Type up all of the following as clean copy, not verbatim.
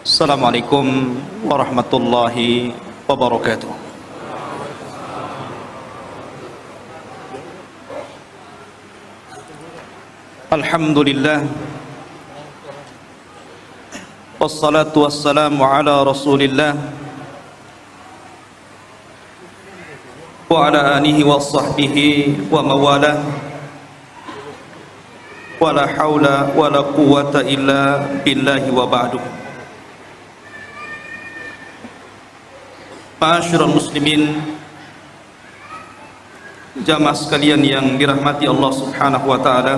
Assalamualaikum warahmatullahi wabarakatuh. Alhamdulillah, wassalatu wassalamu ala rasulillah wa ala alihi wa sahbihi wa mawalah, wa la hawla wa la quwwata illa billahi wa ba'du. Ma'asyiral muslimin, jamaah sekalian yang dirahmati Allah Subhanahu wa taala.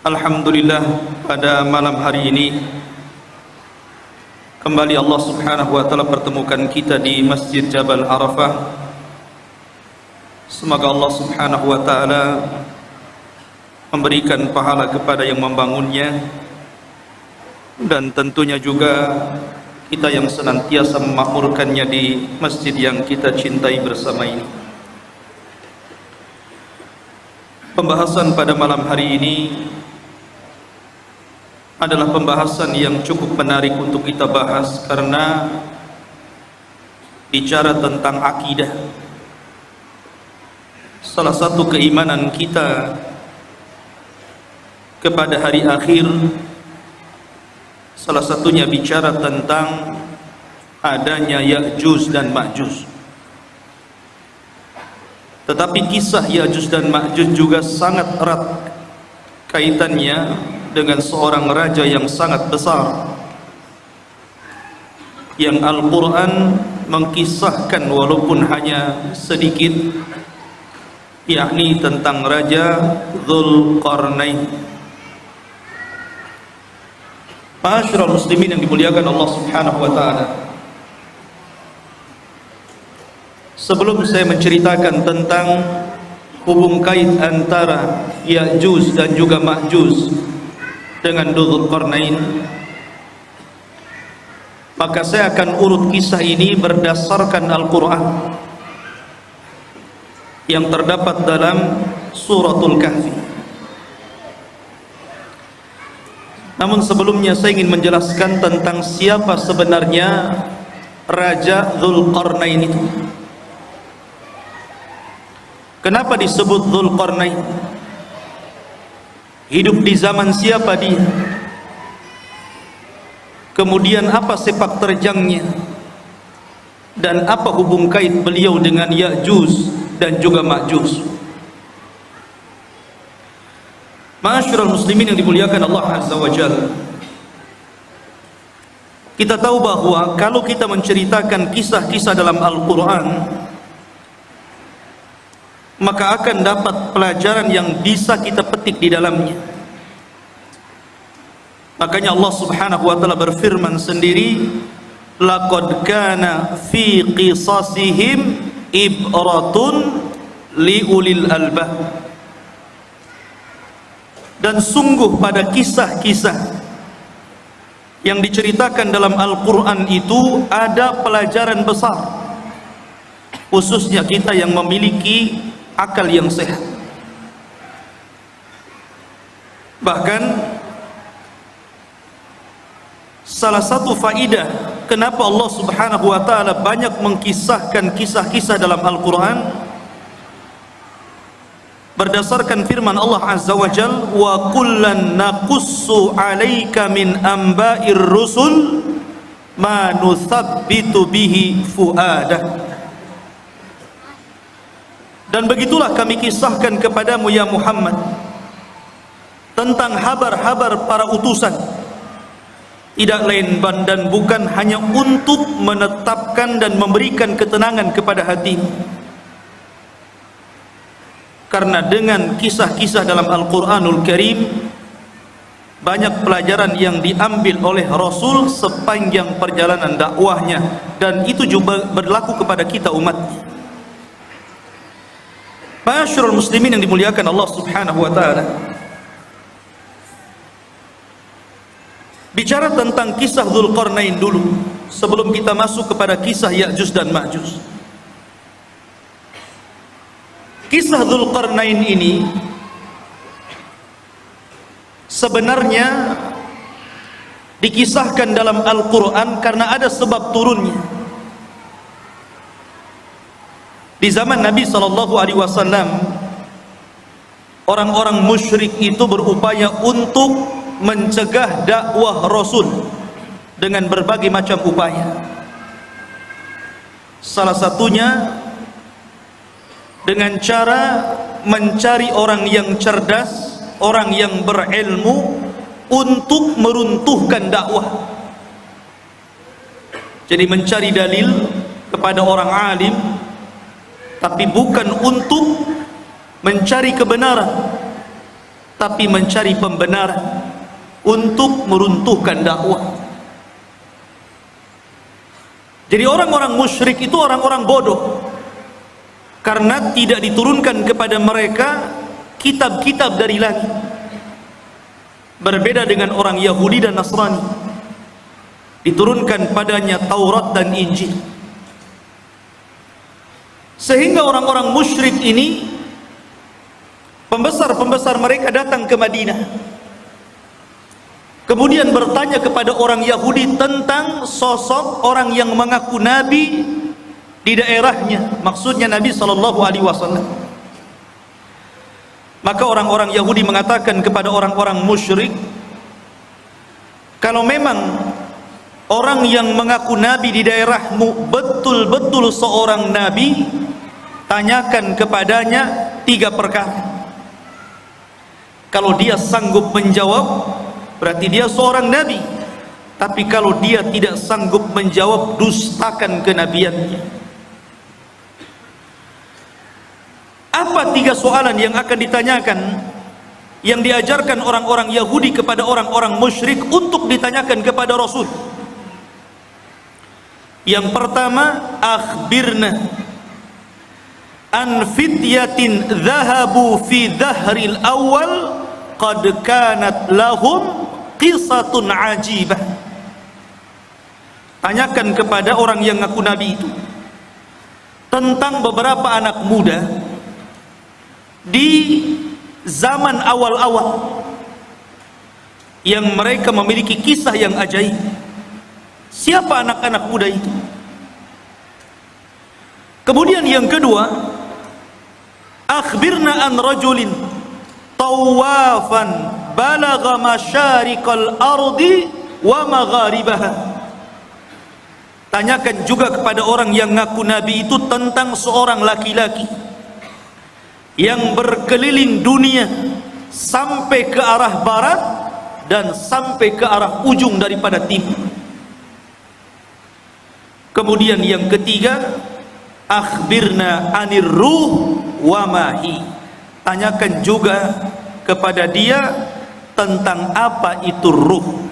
Alhamdulillah, pada malam hari ini kembali Allah Subhanahu wa taala pertemukan kita di Masjid Jabal Arafah. Semoga Allah Subhanahu wa taala memberikan pahala kepada yang membangunnya, dan tentunya juga kita yang senantiasa memakmurkannya di masjid yang kita cintai bersama ini. Pembahasan pada malam hari ini adalah pembahasan yang cukup menarik untuk kita bahas, karena bicara tentang akidah, salah satu keimanan kita kepada hari akhir. Salah satunya bicara tentang adanya Ya'juj dan Ma'juj. Tetapi kisah Ya'juj dan Ma'juj juga sangat erat kaitannya dengan seorang raja yang sangat besar, yang Al-Quran mengkisahkan walaupun hanya sedikit, yakni tentang Raja Dzulqarnain. Ma'asyiral muslimin yang dimuliakan Allah Subhanahu wa taala, sebelum saya menceritakan tentang hubung kait antara Ya'juj dan juga Ma'juj dengan Dzulqarnain, maka saya akan urut kisah ini berdasarkan Al-Quran yang terdapat dalam Suratul Kahfi. Namun sebelumnya saya ingin menjelaskan tentang siapa sebenarnya Raja Dzulqarnain itu. Kenapa disebut Dzulqarnain? Hidup di zaman siapa dia? Kemudian apa sepak terjangnya? Dan apa hubung kait beliau dengan Ya'juj dan juga Ma'juj? Ma'asyiral muslimin yang dimuliakan Allah Azza wa Jalla, kita tahu bahwa kalau kita menceritakan kisah-kisah dalam Al-Quran, maka akan dapat pelajaran yang bisa kita petik di dalamnya. Makanya Allah Subhanahu wa taala berfirman sendiri, laqad kana fi qisasihim ibratun liulil albab. Dan sungguh pada kisah-kisah yang diceritakan dalam Al-Quran itu ada pelajaran besar, khususnya kita yang memiliki akal yang sehat. Bahkan salah satu faidah kenapa Allah Subhanahu wa taala banyak mengkisahkan kisah-kisah dalam Al-Quran, berdasarkan firman Allah Azza wa Jalla, wa kullan naqussu 'alaika min amba'ir rusul ma nuthabbitu bihi fu'adah. Dan begitulah kami kisahkan kepadamu ya Muhammad tentang habar-habar para utusan, tidak lain dan bukan hanya untuk menetapkan dan memberikan ketenangan kepada hatimu. Karena dengan kisah-kisah dalam Al-Quranul Karim banyak pelajaran yang diambil oleh Rasul sepanjang perjalanan dakwahnya, dan itu juga berlaku kepada kita umatnya. Ma'asyiral muslimin yang dimuliakan Allah Subhanahu wa taala. Bicara tentang kisah Dzulqarnain dulu sebelum kita masuk kepada kisah Ya'juj dan Ma'juj. Kisah Dzulqarnain ini sebenarnya dikisahkan dalam Al-Quran karena ada sebab turunnya. Di zaman Nabi SAW, orang-orang musyrik itu berupaya untuk mencegah dakwah Rasul dengan berbagai macam upaya. Salah satunya dengan cara mencari orang yang cerdas, orang yang berilmu untuk meruntuhkan dakwah. Jadi mencari dalil kepada orang alim, tapi bukan untuk mencari kebenaran, tapi mencari pembenaran untuk meruntuhkan dakwah. Jadi orang-orang musyrik itu orang-orang bodoh, karena tidak diturunkan kepada mereka kitab-kitab dari langit. Berbeda dengan orang Yahudi dan Nasrani, diturunkan padanya Taurat dan Injil. Sehingga orang-orang musyrik ini, pembesar-pembesar mereka datang ke Madinah, kemudian bertanya kepada orang Yahudi tentang sosok orang yang mengaku nabi di daerahnya, maksudnya Nabi SAW. Maka orang-orang Yahudi mengatakan kepada orang-orang musyrik, kalau memang orang yang mengaku nabi di daerahmu betul-betul seorang nabi, tanyakan kepadanya 3 perkara. Kalau dia sanggup menjawab, berarti dia seorang nabi. Tapi kalau dia tidak sanggup menjawab, dustakan kenabiannya. Apa 3 soalan yang akan ditanyakan, yang diajarkan orang-orang Yahudi kepada orang-orang musyrik untuk ditanyakan kepada Rasul? Yang pertama, akhbirna an fityatin dhahabu fi dhahril awal qad kanat lahum qisatun ajibah. Tanyakan kepada orang yang ngaku nabi itu tentang beberapa anak muda di zaman awal-awal yang mereka memiliki kisah yang ajaib. Siapa anak-anak muda itu? Kemudian yang kedua, akhbirna an rajulin tawafan balagha masyariqal ardi wa magharibaha. Tanyakan juga kepada orang yang ngaku nabi itu tentang seorang laki-laki yang berkeliling dunia sampai ke arah barat dan sampai ke arah ujung daripada timur. Kemudian yang ketiga, akhbirna anir ruh wa mahi. Tanyakan juga kepada dia tentang apa itu ruh.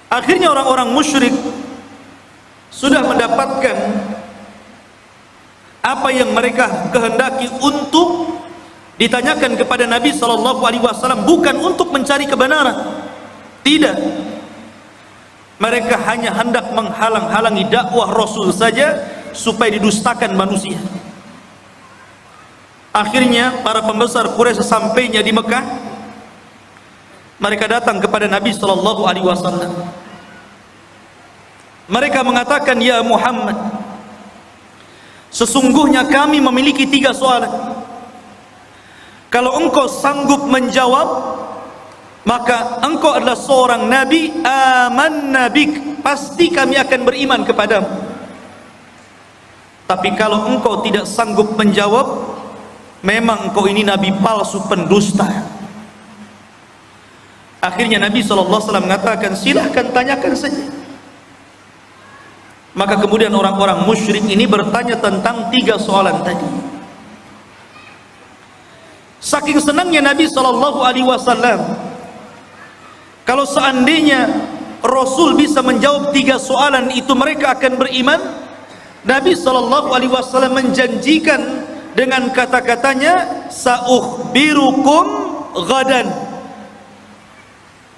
Akhirnya orang-orang musyrik sudah mendapatkan apa yang mereka kehendaki untuk ditanyakan kepada Nabi SAW, bukan untuk mencari kebenaran. Tidak. Mereka hanya hendak menghalang-halangi dakwah Rasul saja supaya didustakan manusia. Akhirnya para pembesar Quraisy sesampainya di Mekah, mereka datang kepada Nabi SAW. Mereka mengatakan, ya Muhammad, sesungguhnya kami memiliki 3 soalan. Kalau engkau sanggup menjawab, maka engkau adalah seorang nabi, amanna bik, pasti kami akan beriman kepadamu. Tapi kalau engkau tidak sanggup menjawab, memang engkau ini nabi palsu, pendusta. Akhirnya Nabi SAW mengatakan, silahkan tanyakan saja. Maka kemudian orang-orang musyrik ini bertanya tentang 3 soalan tadi. Saking senangnya Nabi SAW, kalau seandainya Rasul bisa menjawab 3 soalan itu mereka akan beriman. Nabi SAW menjanjikan dengan kata-katanya, sa'ukhbirukum ghadan,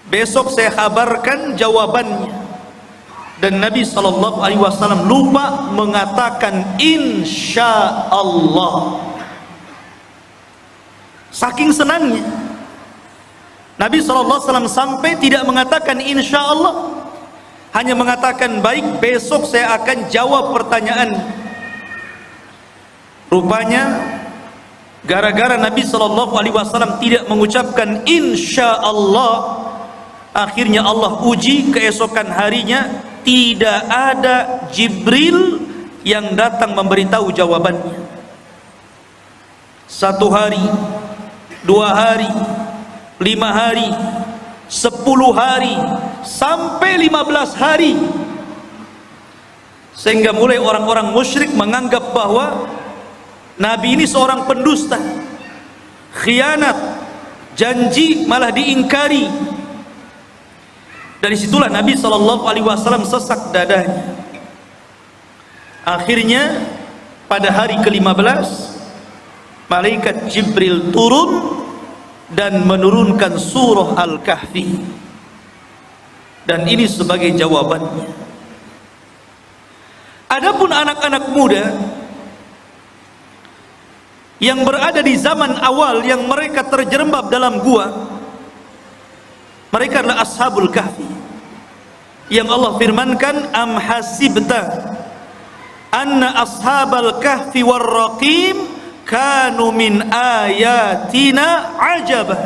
besok saya kabarkan jawabannya. Dan Nabi SAW lupa mengatakan insyaallah. Saking senangnya Nabi SAW sampai tidak mengatakan insyaallah, hanya mengatakan baik, besok saya akan jawab pertanyaan. Rupanya gara-gara Nabi SAW tidak mengucapkan insyaallah, akhirnya Allah uji keesokan harinya tidak ada Jibril yang datang memberitahu jawabannya. 1 hari, 2 hari, 5 hari, 10 hari, sampai 15 hari, sehingga mulai orang-orang musyrik menganggap bahwa Nabi ini seorang pendusta, khianat, janji malah diingkari. Dari situlah Nabi SAW sesak dadanya. Akhirnya pada hari ke-15 malaikat Jibril turun dan menurunkan surah Al-Kahfi, dan ini sebagai jawabannya. Adapun anak-anak muda yang berada di zaman awal yang mereka terjerembab dalam gua, mereka adalah Ashabul Kahfi, yang Allah firmankan, am hasibta anna ashabal kahfi warraqim kanu min ayatina ajaba.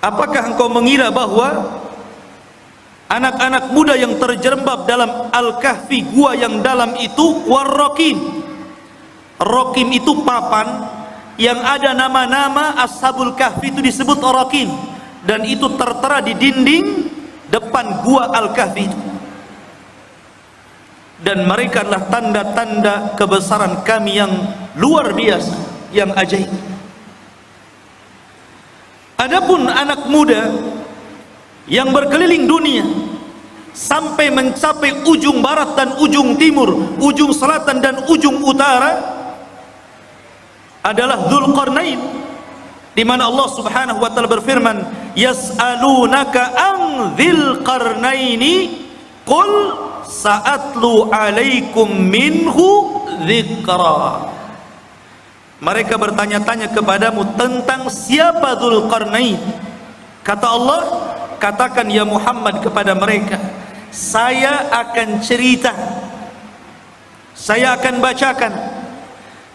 Apakah engkau mengira bahwa anak-anak muda yang terjerembab dalam Al-Kahfi, gua yang dalam itu, warraqim, raqim itu papan yang ada nama-nama Ashabul Kahfi, itu disebut raqim, dan itu tertera di dinding depan gua Al-Kahfi itu. Dan mereka adalah tanda-tanda kebesaran kami yang luar biasa, yang ajaib. Adapun anak muda yang berkeliling dunia sampai mencapai ujung barat dan ujung timur, ujung selatan dan ujung utara, adalah Dzulqarnain, di mana Allah Subhanahu wa taala berfirman, yas'alunaka an dzil qarnaini qul sa'atlu alaikum minhu dzikra. Mereka bertanya-tanya kepadamu tentang siapa Dzulqarnain. Kata Allah, katakan ya Muhammad kepada mereka, saya akan cerita, saya akan bacakan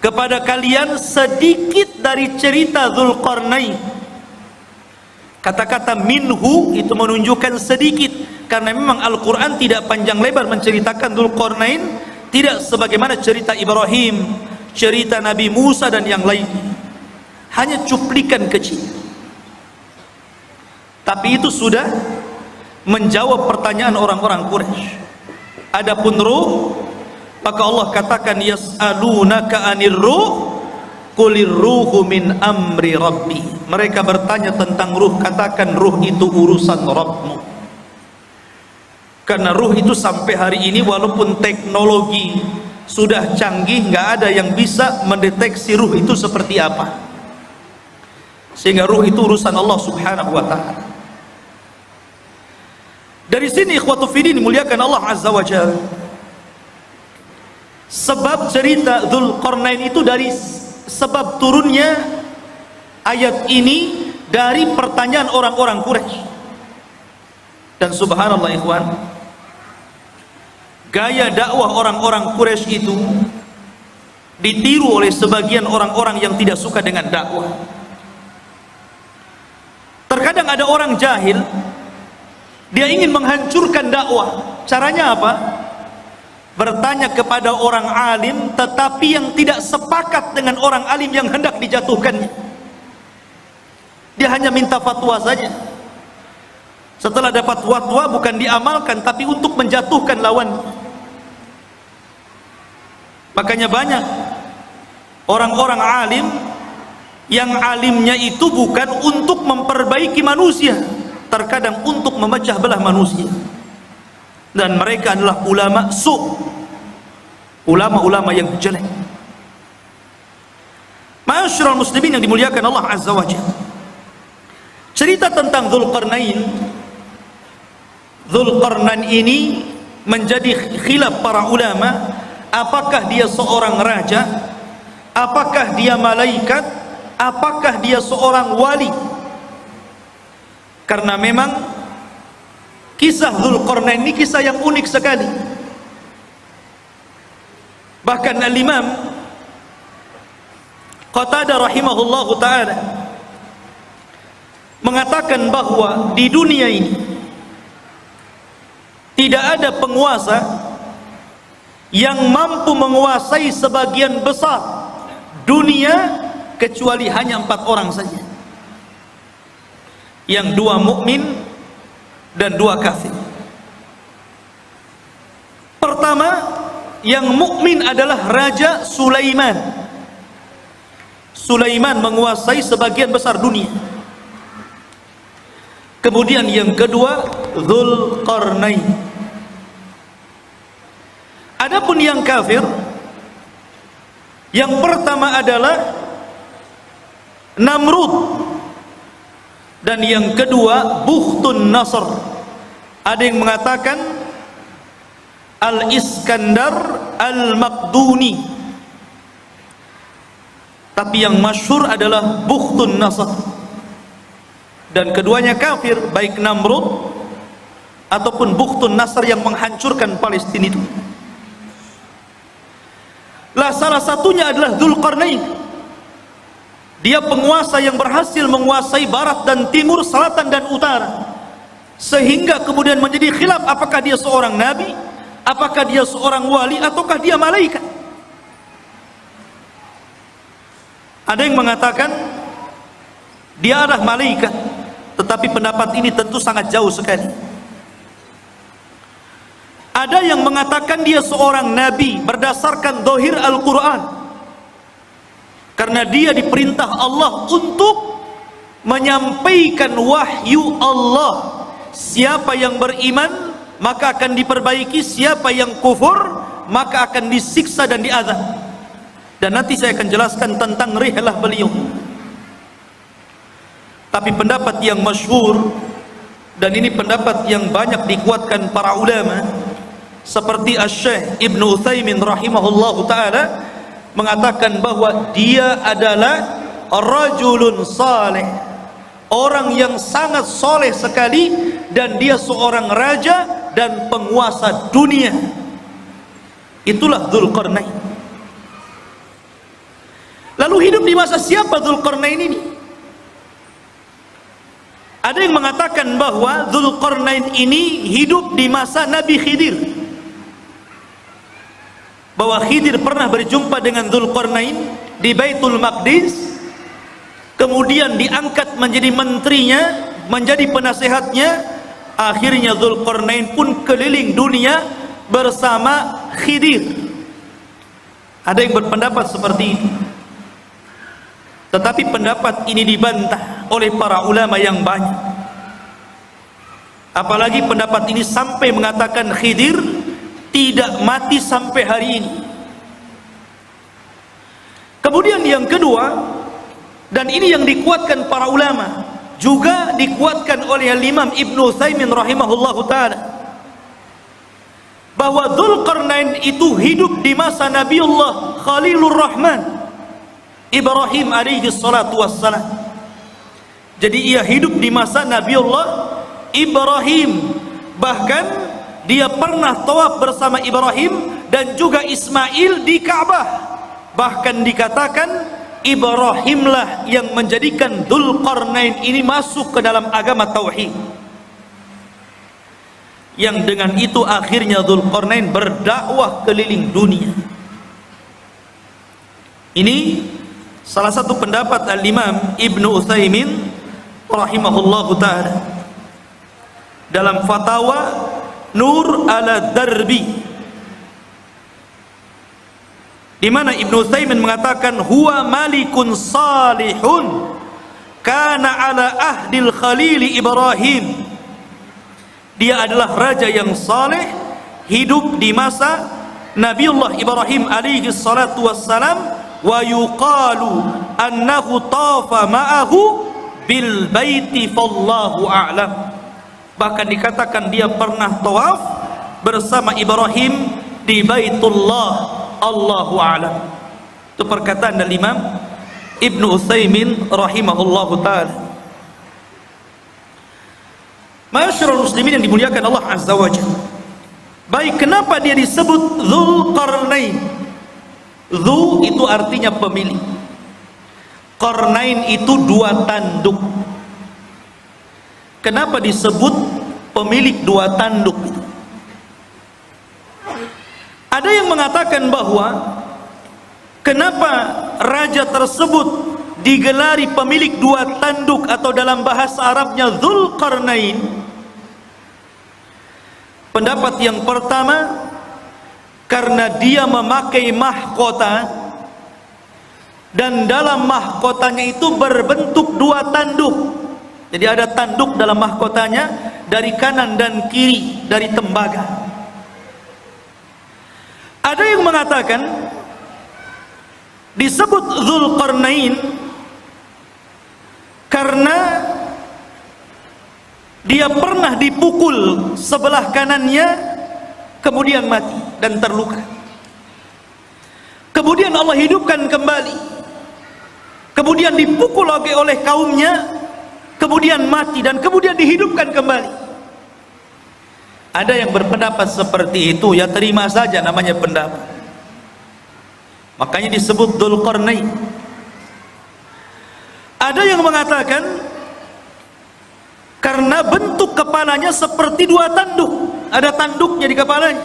kepada kalian sedikit dari cerita Dzulqarnain. Kata-kata minhu itu menunjukkan sedikit, karena memang Al-Quran tidak panjang lebar menceritakan Dzulqarnain, tidak sebagaimana cerita Ibrahim, cerita Nabi Musa dan yang lain, hanya cuplikan kecil. Tapi itu sudah menjawab pertanyaan orang-orang Quraisy. Adapun ruh, maka Allah katakan yas'alunaka anir ruh qulir ruhu min amri rabbi. Mereka bertanya tentang ruh, katakan ruh itu urusan Rabbmu. Karena ruh itu sampai hari ini walaupun teknologi sudah canggih, nggak ada yang bisa mendeteksi ruh itu seperti apa. Sehingga ruh itu urusan Allah Subhanahu wa taala. Dari sini ikhwatu fiddin dimuliakan Allah Azza wa Jalla, sebab cerita Dzulqarnain itu dari sebab turunnya ayat ini dari pertanyaan orang-orang Quraisy. Dan subhanallah ikhwan, gaya dakwah orang-orang Quraisy itu ditiru oleh sebagian orang-orang yang tidak suka dengan dakwah. Terkadang ada orang jahil, dia ingin menghancurkan dakwah. Caranya apa? Bertanya kepada orang alim, tetapi yang tidak sepakat dengan orang alim yang hendak dijatuhkannya. Dia hanya minta fatwa saja. Setelah dapat fatwa bukan diamalkan, tapi untuk menjatuhkan lawan. Makanya banyak orang-orang alim yang alimnya itu bukan untuk memperbaiki manusia, terkadang untuk memecah belah manusia. Dan mereka adalah ulama su', ulama-ulama yang jelek. Ma'asyiral muslimin yang dimuliakan Allah Azza wa Jalla, cerita tentang Dzulqarnain ini menjadi khilaf para ulama. Apakah dia seorang raja? Apakah dia malaikat? Apakah dia seorang wali? Karena memang kisah Dzulqarnain ini kisah yang unik sekali. Bahkan Al-Imam Qatadah rahimahullahu ta'ala mengatakan bahwa di dunia ini tidak ada penguasa yang mampu menguasai sebagian besar dunia kecuali hanya 4 orang saja, yang 2 mukmin dan 2 kafir. Pertama, yang mukmin adalah Raja Sulaiman. Sulaiman menguasai sebagian besar dunia. Kemudian yang kedua, Dzulqarnain. Adapun yang kafir, yang pertama adalah Namrud, dan yang kedua Bukhtun Nasr. Ada yang mengatakan Al-Iskandar Al-Maqduni, tapi yang masyhur adalah Bukhtun Nasr. Dan keduanya kafir, baik Namrud ataupun Bukhtun Nasr yang menghancurkan Palestina itu. Lah salah satunya adalah Dzulqarnain. Dia penguasa yang berhasil menguasai barat dan timur, selatan dan utara, sehingga kemudian menjadi khilaf apakah dia seorang nabi, apakah dia seorang wali, ataukah dia malaikat. Ada yang mengatakan dia adalah malaikat, tetapi pendapat ini tentu sangat jauh sekali. Ada yang mengatakan dia seorang nabi berdasarkan zahir Al-Quran, karena dia diperintah Allah untuk menyampaikan wahyu Allah. Siapa yang beriman maka akan diperbaiki, siapa yang kufur maka akan disiksa dan diazab. Dan nanti saya akan jelaskan tentang rihlah beliau. Tapi pendapat yang masyhur, dan ini pendapat yang banyak dikuatkan para ulama, seperti Asy-Syaikh Ibnu Utsaimin rahimahullahu taala, mengatakan bahwa dia adalah rajulun saleh, orang yang sangat soleh sekali, dan dia seorang raja dan penguasa dunia. Itulah Dzulqarnain. Lalu hidup di masa siapa Dzulqarnain ini? Ada yang mengatakan bahwa Dzulqarnain ini hidup di masa Nabi Khidir, bahwa Khidir pernah berjumpa dengan Dzulqarnain di Baitul Maqdis, kemudian diangkat menjadi menterinya, menjadi penasehatnya. Akhirnya Dzulqarnain pun keliling dunia bersama Khidir. Ada yang berpendapat seperti itu, tetapi pendapat ini dibantah oleh para ulama yang banyak. Apalagi pendapat ini sampai mengatakan Khidir tidak mati sampai hari ini. Kemudian yang kedua, dan ini yang dikuatkan para ulama, juga dikuatkan oleh Imam Ibnu Utsaimin rahimahullahu taala, bahwa Dzulqarnain itu hidup di masa Nabiullah Khalilur Rahman Ibrahim alaihi salatu wassalam. Jadi ia hidup di masa Nabiullah Ibrahim. Bahkan dia pernah tawaf bersama Ibrahim dan juga Ismail di Ka'bah. Bahkan dikatakan Ibrahimlah yang menjadikan Dzulqarnain ini masuk ke dalam agama tauhid. Yang dengan itu akhirnya Dzulqarnain berdakwah keliling dunia. Ini salah satu pendapat Al-Imam Ibnu Utsaimin rahimahullahu ta'ala dalam fatwa Nur ala Darbi. di mana Ibnu Utsaimin mengatakan huwa malikun salihun kana ala ahdil khalili Ibrahim. Dia adalah raja yang saleh, hidup di masa Nabiullah Ibrahim alaihi salatu wassalam, wa yuqalu annahu tafa ma'ahu bil baiti fallahu a'lam. Bahkan dikatakan dia pernah tawaf bersama Ibrahim di Baitullah, Allahu a'lam. Itu perkataan dari Imam Ibnu Utsaimin rahimahullahu taala. Ma'asyiral muslimin yang dimuliakan Allah azza wajalla. Baik, kenapa dia disebut Dzulqarnain? Dzu itu artinya pemilik. Qarnain itu dua tanduk. Kenapa disebut pemilik dua tanduk? Ada yang mengatakan bahwa kenapa raja tersebut digelari pemilik dua tanduk atau dalam bahasa Arabnya Dzulqarnain? Pendapat yang pertama, karena dia memakai mahkota, dan dalam mahkotanya itu berbentuk dua tanduk. Jadi ada tanduk dalam mahkotanya dari kanan dan kiri, dari tembaga. Ada yang mengatakan disebut Dzulqarnain karena dia pernah dipukul sebelah kanannya, kemudian mati dan terluka. Kemudian Allah hidupkan kembali, kemudian dipukul lagi oleh kaumnya, kemudian mati dan kemudian dihidupkan kembali. Ada yang berpendapat seperti itu, ya terima saja, namanya pendapat. Makanya disebut Dzulqarnain. Ada yang mengatakan karena bentuk kepalanya seperti dua tanduk, ada tanduknya di kepalanya,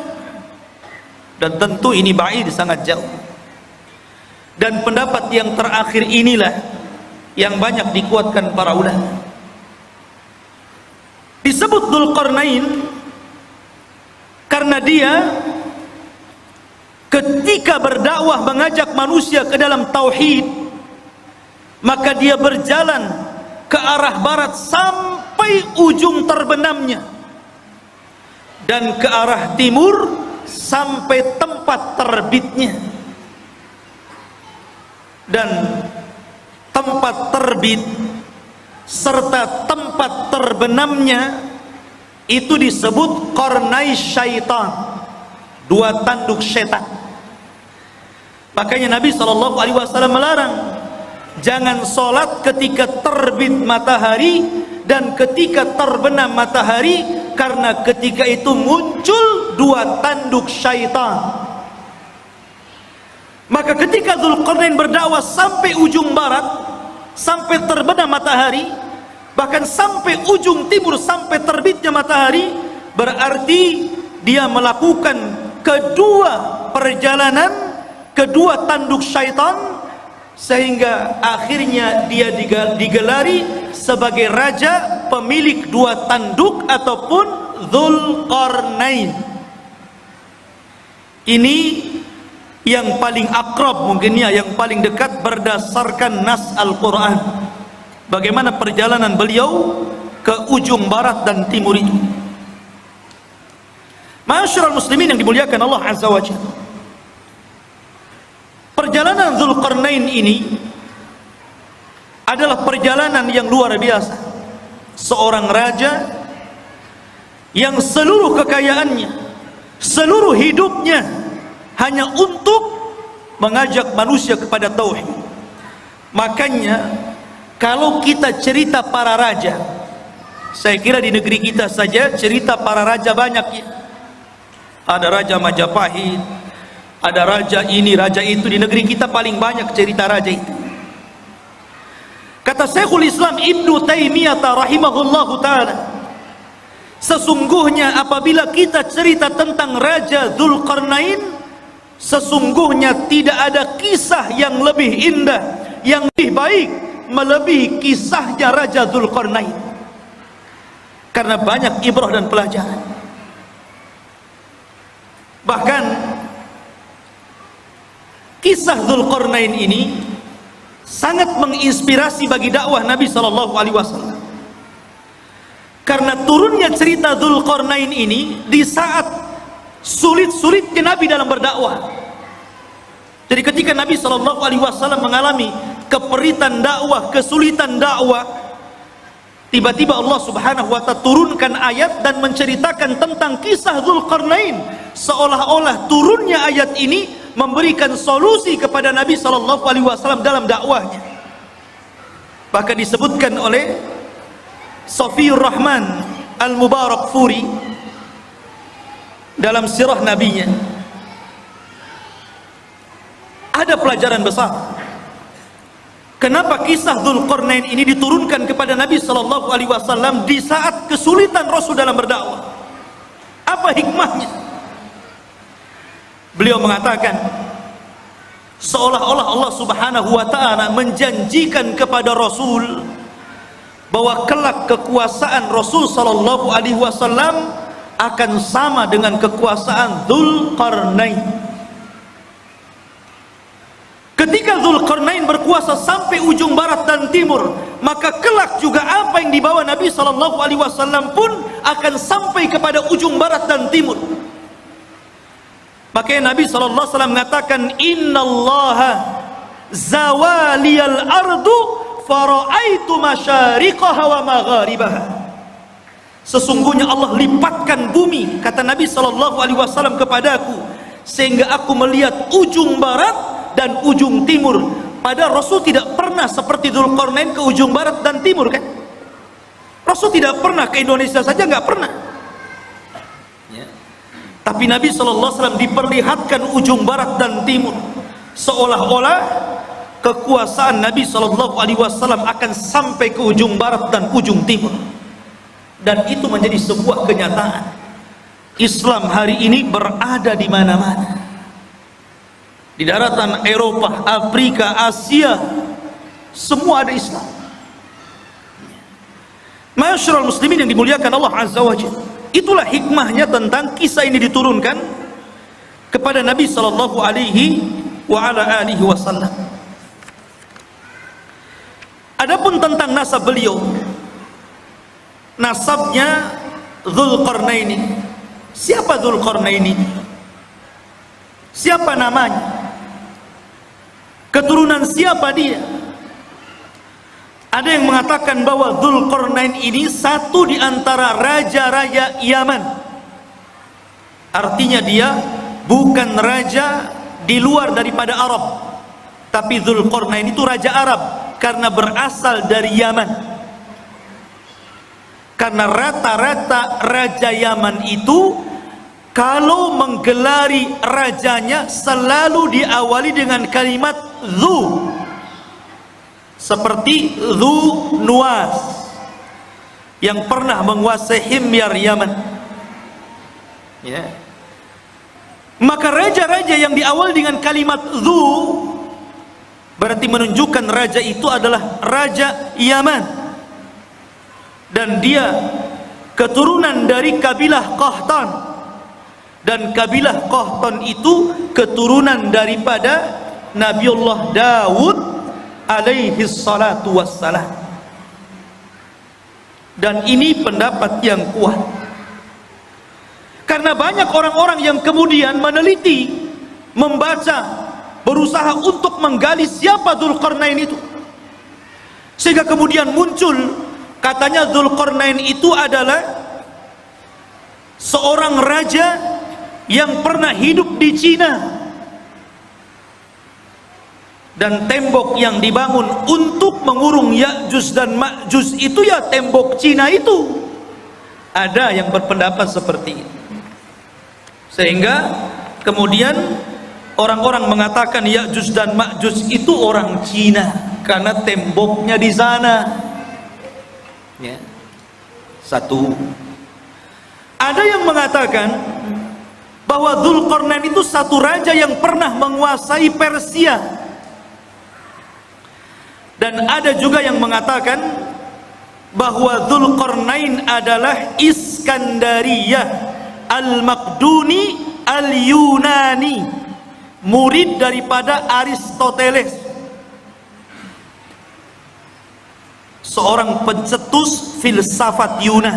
dan tentu ini ba'id, sangat jauh. Dan pendapat yang terakhir inilah yang banyak dikuatkan para ulama. Disebut Dzulqarnain karena dia ketika berdakwah mengajak manusia ke dalam tauhid, maka dia berjalan ke arah barat sampai ujung terbenamnya, dan ke arah timur sampai tempat terbitnya. Dan tempat terbit serta tempat terbenamnya itu disebut qarnai syaitan, dua tanduk setan. Makanya Nabi SAW melarang jangan sholat ketika terbit matahari dan ketika terbenam matahari, karena ketika itu muncul dua tanduk syaitan. Maka ketika Dzulqarnain berdakwah sampai ujung barat, sampai terbenam matahari, bahkan sampai ujung timur, sampai terbitnya matahari, berarti dia melakukan kedua perjalanan, kedua tanduk syaitan, sehingga akhirnya dia digelari sebagai raja pemilik dua tanduk ataupun Dzulqarnain. Ini yang paling akrab mungkinnya, yang paling dekat berdasarkan nas Al-Quran, bagaimana perjalanan beliau ke ujung barat dan timur itu. Ma'asyiral muslimin yang dimuliakan Allah Azza wa Jalla, perjalanan Dzulqarnain ini adalah perjalanan yang luar biasa. Seorang raja yang seluruh kekayaannya, seluruh hidupnya hanya untuk mengajak manusia kepada tauhid. Makanya kalau kita cerita para raja, saya kira di negeri kita saja cerita para raja banyak ya. Ada Raja Majapahit, ada raja ini, raja itu. Di negeri kita paling banyak cerita raja itu. Kata Syekhul Islam Ibnu Taimiyah rahimahullahu ta'ala, sesungguhnya apabila kita cerita tentang Raja Dzulqarnain, sesungguhnya tidak ada kisah yang lebih indah, yang lebih baik melebihi kisahnya Raja Dzulqarnain, karena banyak ibrah dan pelajaran. Bahkan kisah Dzulqarnain ini sangat menginspirasi bagi dakwah Nabi sallallahu alaihi wasallam. Karena turunnya cerita Dzulqarnain ini di saat sulit-sulitnya Nabi dalam berdakwah. Jadi ketika Nabi sallallahu alaihi wasallam mengalami keperitan dakwah, kesulitan dakwah, tiba-tiba Allah Subhanahu wa ta'ala turunkan ayat dan menceritakan tentang kisah Dzulqarnain, seolah-olah turunnya ayat ini memberikan solusi kepada Nabi sallallahu alaihi wasallam dalam dakwahnya. Bahkan disebutkan oleh Safiyur Rahman Al-Mubarakfuri dalam sirah nabinya, ada pelajaran besar. Kenapa kisah Dzulqarnain ini diturunkan kepada Nabi sallallahu alaihi wasallam di saat kesulitan Rasul dalam berdakwah? Apa hikmahnya? Beliau mengatakan, seolah-olah Allah Subhanahu wa ta'ala menjanjikan kepada Rasul bahwa kelak kekuasaan Rasul sallallahu alaihi wasallam akan sama dengan kekuasaan Dzulqarnain. Ketika Dzulqarnain berkuasa sampai ujung barat dan timur, maka kelak juga apa yang dibawa Nabi sallallahu alaihi wasallam pun akan sampai kepada ujung barat dan timur. Makanya Nabi sallallahu alaihi wasallam mengatakan, innallaha zawaliyal ardu fara'aitu masyariqaha wa magharibaha. Sesungguhnya Allah lipatkan bumi, kata Nabi sallallahu alaihi wasallam kepadaku, sehingga aku melihat ujung barat dan ujung timur. Padahal Rasul tidak pernah seperti Dzulqarnain ke ujung barat dan timur, kan? Rasul tidak pernah ke Indonesia saja, nggak pernah ya. Tapi Nabi SAW diperlihatkan ujung barat dan timur, seolah-olah kekuasaan Nabi SAW akan sampai ke ujung barat dan ujung timur. Dan itu menjadi sebuah kenyataan. Islam hari ini berada di mana-mana, di daratan Eropa, Afrika, Asia, semua ada Islam. Ma'asyiral muslimin yang dimuliakan Allah Azza wa Jalla, itulah hikmahnya tentang kisah ini diturunkan kepada Nabi sallallahu alaihi wa ala alihi wasallam. Adapun tentang nasab beliau, nasabnya Dzulqarnain ini. Siapa Dzulqarnain ini? Siapa namanya? Keturunan siapa dia? Ada yang mengatakan bahwa Dzulqarnain ini satu di antara raja-raja Yaman. Artinya dia bukan raja di luar daripada Arab, tapi Dzulqarnain itu raja Arab karena berasal dari Yaman. Karena rata-rata raja Yaman itu kalau menggelari rajanya selalu diawali dengan kalimat Dzu, seperti Dzu Nuwas yang pernah menguasai Himyar Yaman ya. Maka raja-raja yang diawali dengan kalimat Dzu berarti menunjukkan raja itu adalah raja Yaman, dan dia keturunan dari kabilah Qahtan. Dan kabilah Qahtan itu keturunan daripada Nabiullah Daud alaihi salatu wassalam. Dan ini pendapat yang kuat, karena banyak orang-orang yang kemudian meneliti, membaca, berusaha untuk menggali siapa Dzulqarnain itu, sehingga kemudian muncul katanya Dzulqarnain itu adalah seorang raja yang pernah hidup di Cina, dan tembok yang dibangun untuk mengurung Ya'juj dan Ma'juj itu ya tembok Cina itu. Ada yang berpendapat seperti itu, sehingga kemudian orang-orang mengatakan Ya'juj dan Ma'juj itu orang Cina karena temboknya di sana ya. Satu. Ada yang mengatakan bahwa Dzulqarnain itu satu raja yang pernah menguasai Persia. Dan ada juga yang mengatakan bahwa Dzulqarnain adalah Iskandariyah Al-Maqduni Al-Yunani, murid daripada Aristoteles, seorang pencetus filsafat Yunan.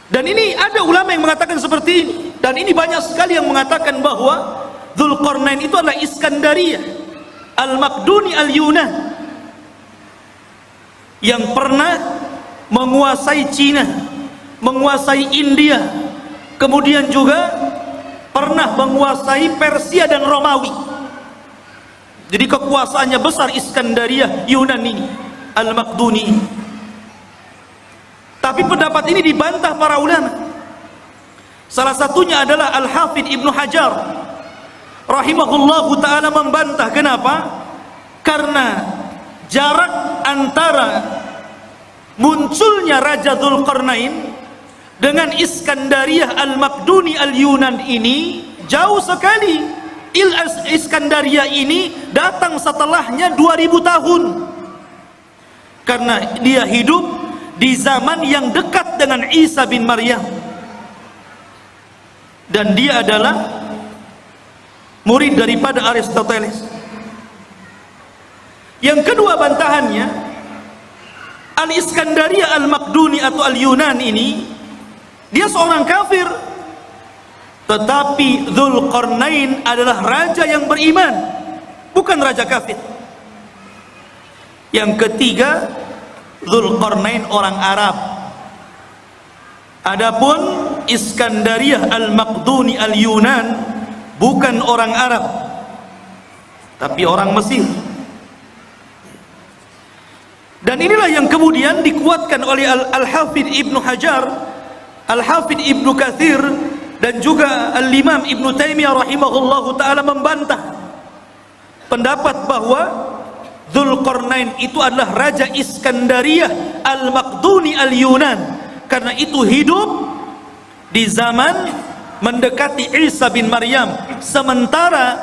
Dan ini ada ulama yang mengatakan seperti ini, dan ini banyak sekali yang mengatakan bahwa Dzulqarnain itu adalah Iskandariyah Al-Maqduni Al-Yunan yang pernah menguasai Cina, menguasai India, kemudian juga pernah menguasai Persia dan Romawi. Jadi kekuasaannya besar Iskandariyah Yunan ini, Al-Maqduni ini. Tapi pendapat ini dibantah para ulama. Salah satunya adalah Al-Hafidh Ibnu Hajar rahimahullahu ta'ala membantah. Kenapa? Karena jarak antara munculnya Raja Dzulqarnain dengan Iskandariyah Al-Maqduni Al-Yunan ini jauh sekali. Iskandariyah ini datang setelahnya 2000 tahun, karena dia hidup di zaman yang dekat dengan Isa bin Maryam, dan dia adalah murid daripada Aristoteles. Yang kedua bantahannya, Al-Iskandariyah Al-Maqduni atau Al-Yunan ini, dia seorang kafir, tetapi Dzulqarnain adalah raja yang beriman, bukan raja kafir. Yang ketiga, Dzulqarnain orang Arab. Adapun Iskandariyah Al-Maqduni Al-Yunan bukan orang Arab, tapi orang Mesir. Dan inilah yang kemudian dikuatkan oleh Al-Hafidh Ibnu Hajar, Al-Hafidh Ibnu Katsir, dan juga Al-Imam Ibnu Taimiyah rahimahullahu ta'ala membantah pendapat bahwa Dzulqarnain itu adalah Raja Iskandariyah Al-Maqduni Al-Yunan, karena itu hidup di zaman mendekati Isa bin Maryam. Sementara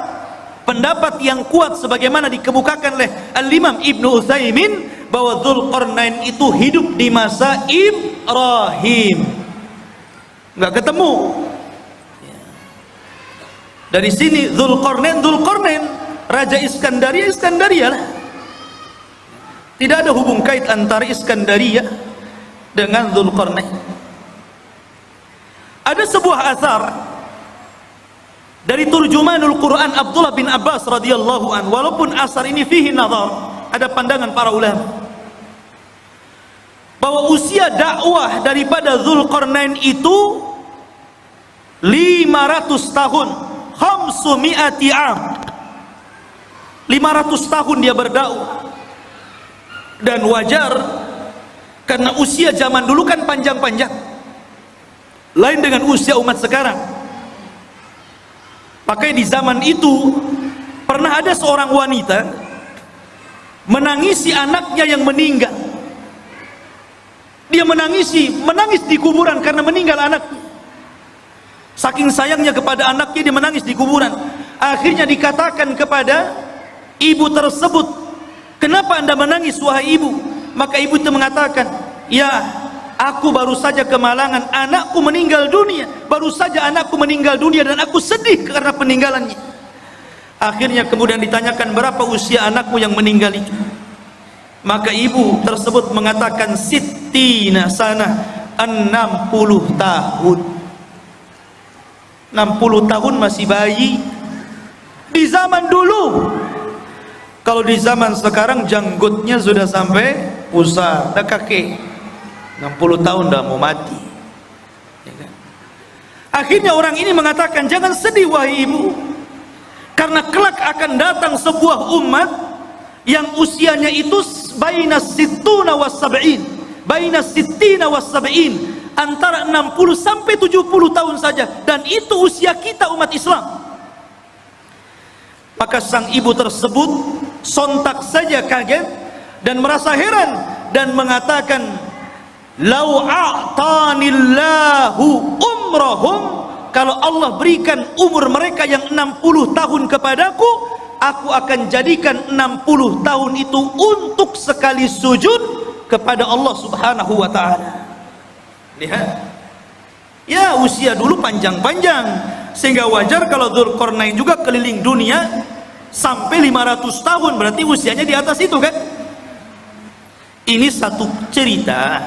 pendapat yang kuat sebagaimana dikemukakan oleh Al-Imam Ibnu Utsaimin bahwa Dzulqarnain itu hidup di masa Ibrahim. Nggak ketemu. Dari sini Dzulqarnain Raja Iskandariyah lah. Tidak ada hubung kait antara Iskandariyah dengan Dzulqarnain. Ada sebuah athar dari turjumanul Quran Abdullah bin Abbas radhiyallahu an, walaupun asar ini fihi nazar, ada pandangan para ulama bahwa usia dakwah daripada Dzulqarnain itu 500 tahun, 500 am. 500 tahun dia berdakwah. Dan wajar, karena usia zaman dulu kan panjang-panjang, lain dengan usia umat sekarang. Makanya di zaman itu pernah ada seorang wanita menangisi anaknya yang meninggal. Dia menangis di kuburan karena meninggal anaknya. Saking sayangnya kepada anaknya, dia menangis di kuburan. Akhirnya dikatakan kepada ibu tersebut, "Kenapa Anda menangis wahai ibu?" Maka ibu itu mengatakan, "Ya, aku baru saja kemalangan, anakku meninggal dunia. Baru saja anakku meninggal dunia dan aku sedih karena peninggalannya." Akhirnya kemudian ditanyakan, "Berapa usia anakmu yang meninggal itu?" Maka ibu tersebut mengatakan, "Sittina sana, 60 tahun." 60 tahun masih bayi. Di zaman dulu. Kalau di zaman sekarang janggutnya sudah sampai pusar, dah kakek. 60 tahun dah mau mati. Ya kan? Akhirnya orang ini mengatakan, "Jangan sedih wahai ibu, karena kelak akan datang sebuah umat yang usianya itu baina sittuna was sab'in, baina sittina was sab'in, antara 60 sampai 70 tahun saja, dan itu usia kita umat Islam." Maka sang ibu tersebut sontak saja kaget dan merasa heran dan mengatakan, "Lau a'tanillahu umrahum," kalau Allah berikan umur mereka yang 60 tahun kepadaku, aku akan jadikan 60 tahun itu untuk sekali sujud kepada Allah Subhanahu wa ta'ala. Lihat, ya usia dulu panjang-panjang. Sehingga wajar kalau Dzulqarnain juga keliling dunia sampai 500 tahun, berarti usianya di atas itu kan. Ini satu cerita,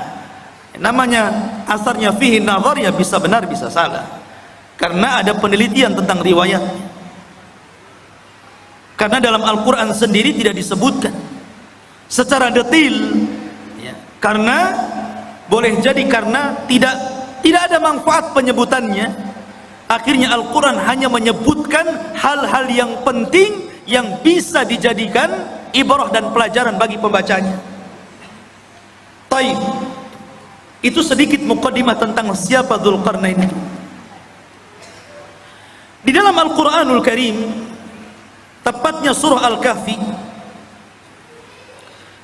namanya asarnya fihi nazar, ya bisa benar bisa salah, karena ada penelitian tentang riwayat. Karena dalam Al-Quran sendiri tidak disebutkan secara detail ya. Karena boleh jadi karena tidak ada manfaat penyebutannya. Akhirnya Al-Quran hanya menyebutkan hal-hal yang penting yang bisa dijadikan ibrah dan pelajaran bagi pembacanya. Taib. Itu sedikit muqaddimah tentang siapa Dzulqarnain itu. Di dalam Al-Quranul Karim, tepatnya surah Al-Kahfi,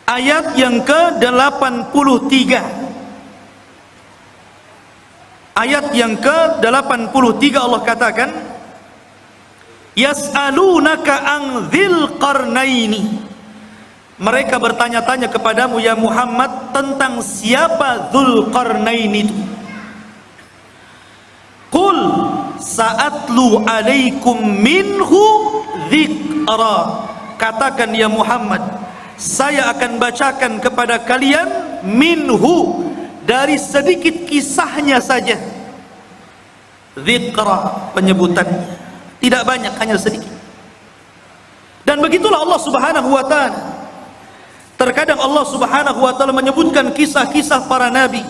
ayat yang ke-83. Ayat yang ke-83 Allah katakan, Yas'alunaka an dzil qarnaini. Mereka bertanya-tanya kepadamu ya Muhammad tentang siapa Dzulqarnain itu. Qul sa'atlu alaikum minhu dzikra. Katakan ya Muhammad, saya akan bacakan kepada kalian minhu, dari sedikit kisahnya saja. Dzikra, penyebutannya tidak banyak, hanya sedikit. Dan begitulah Allah Subhanahu wa taala. Terkadang Allah Subhanahu wa taala menyebutkan kisah-kisah para nabi.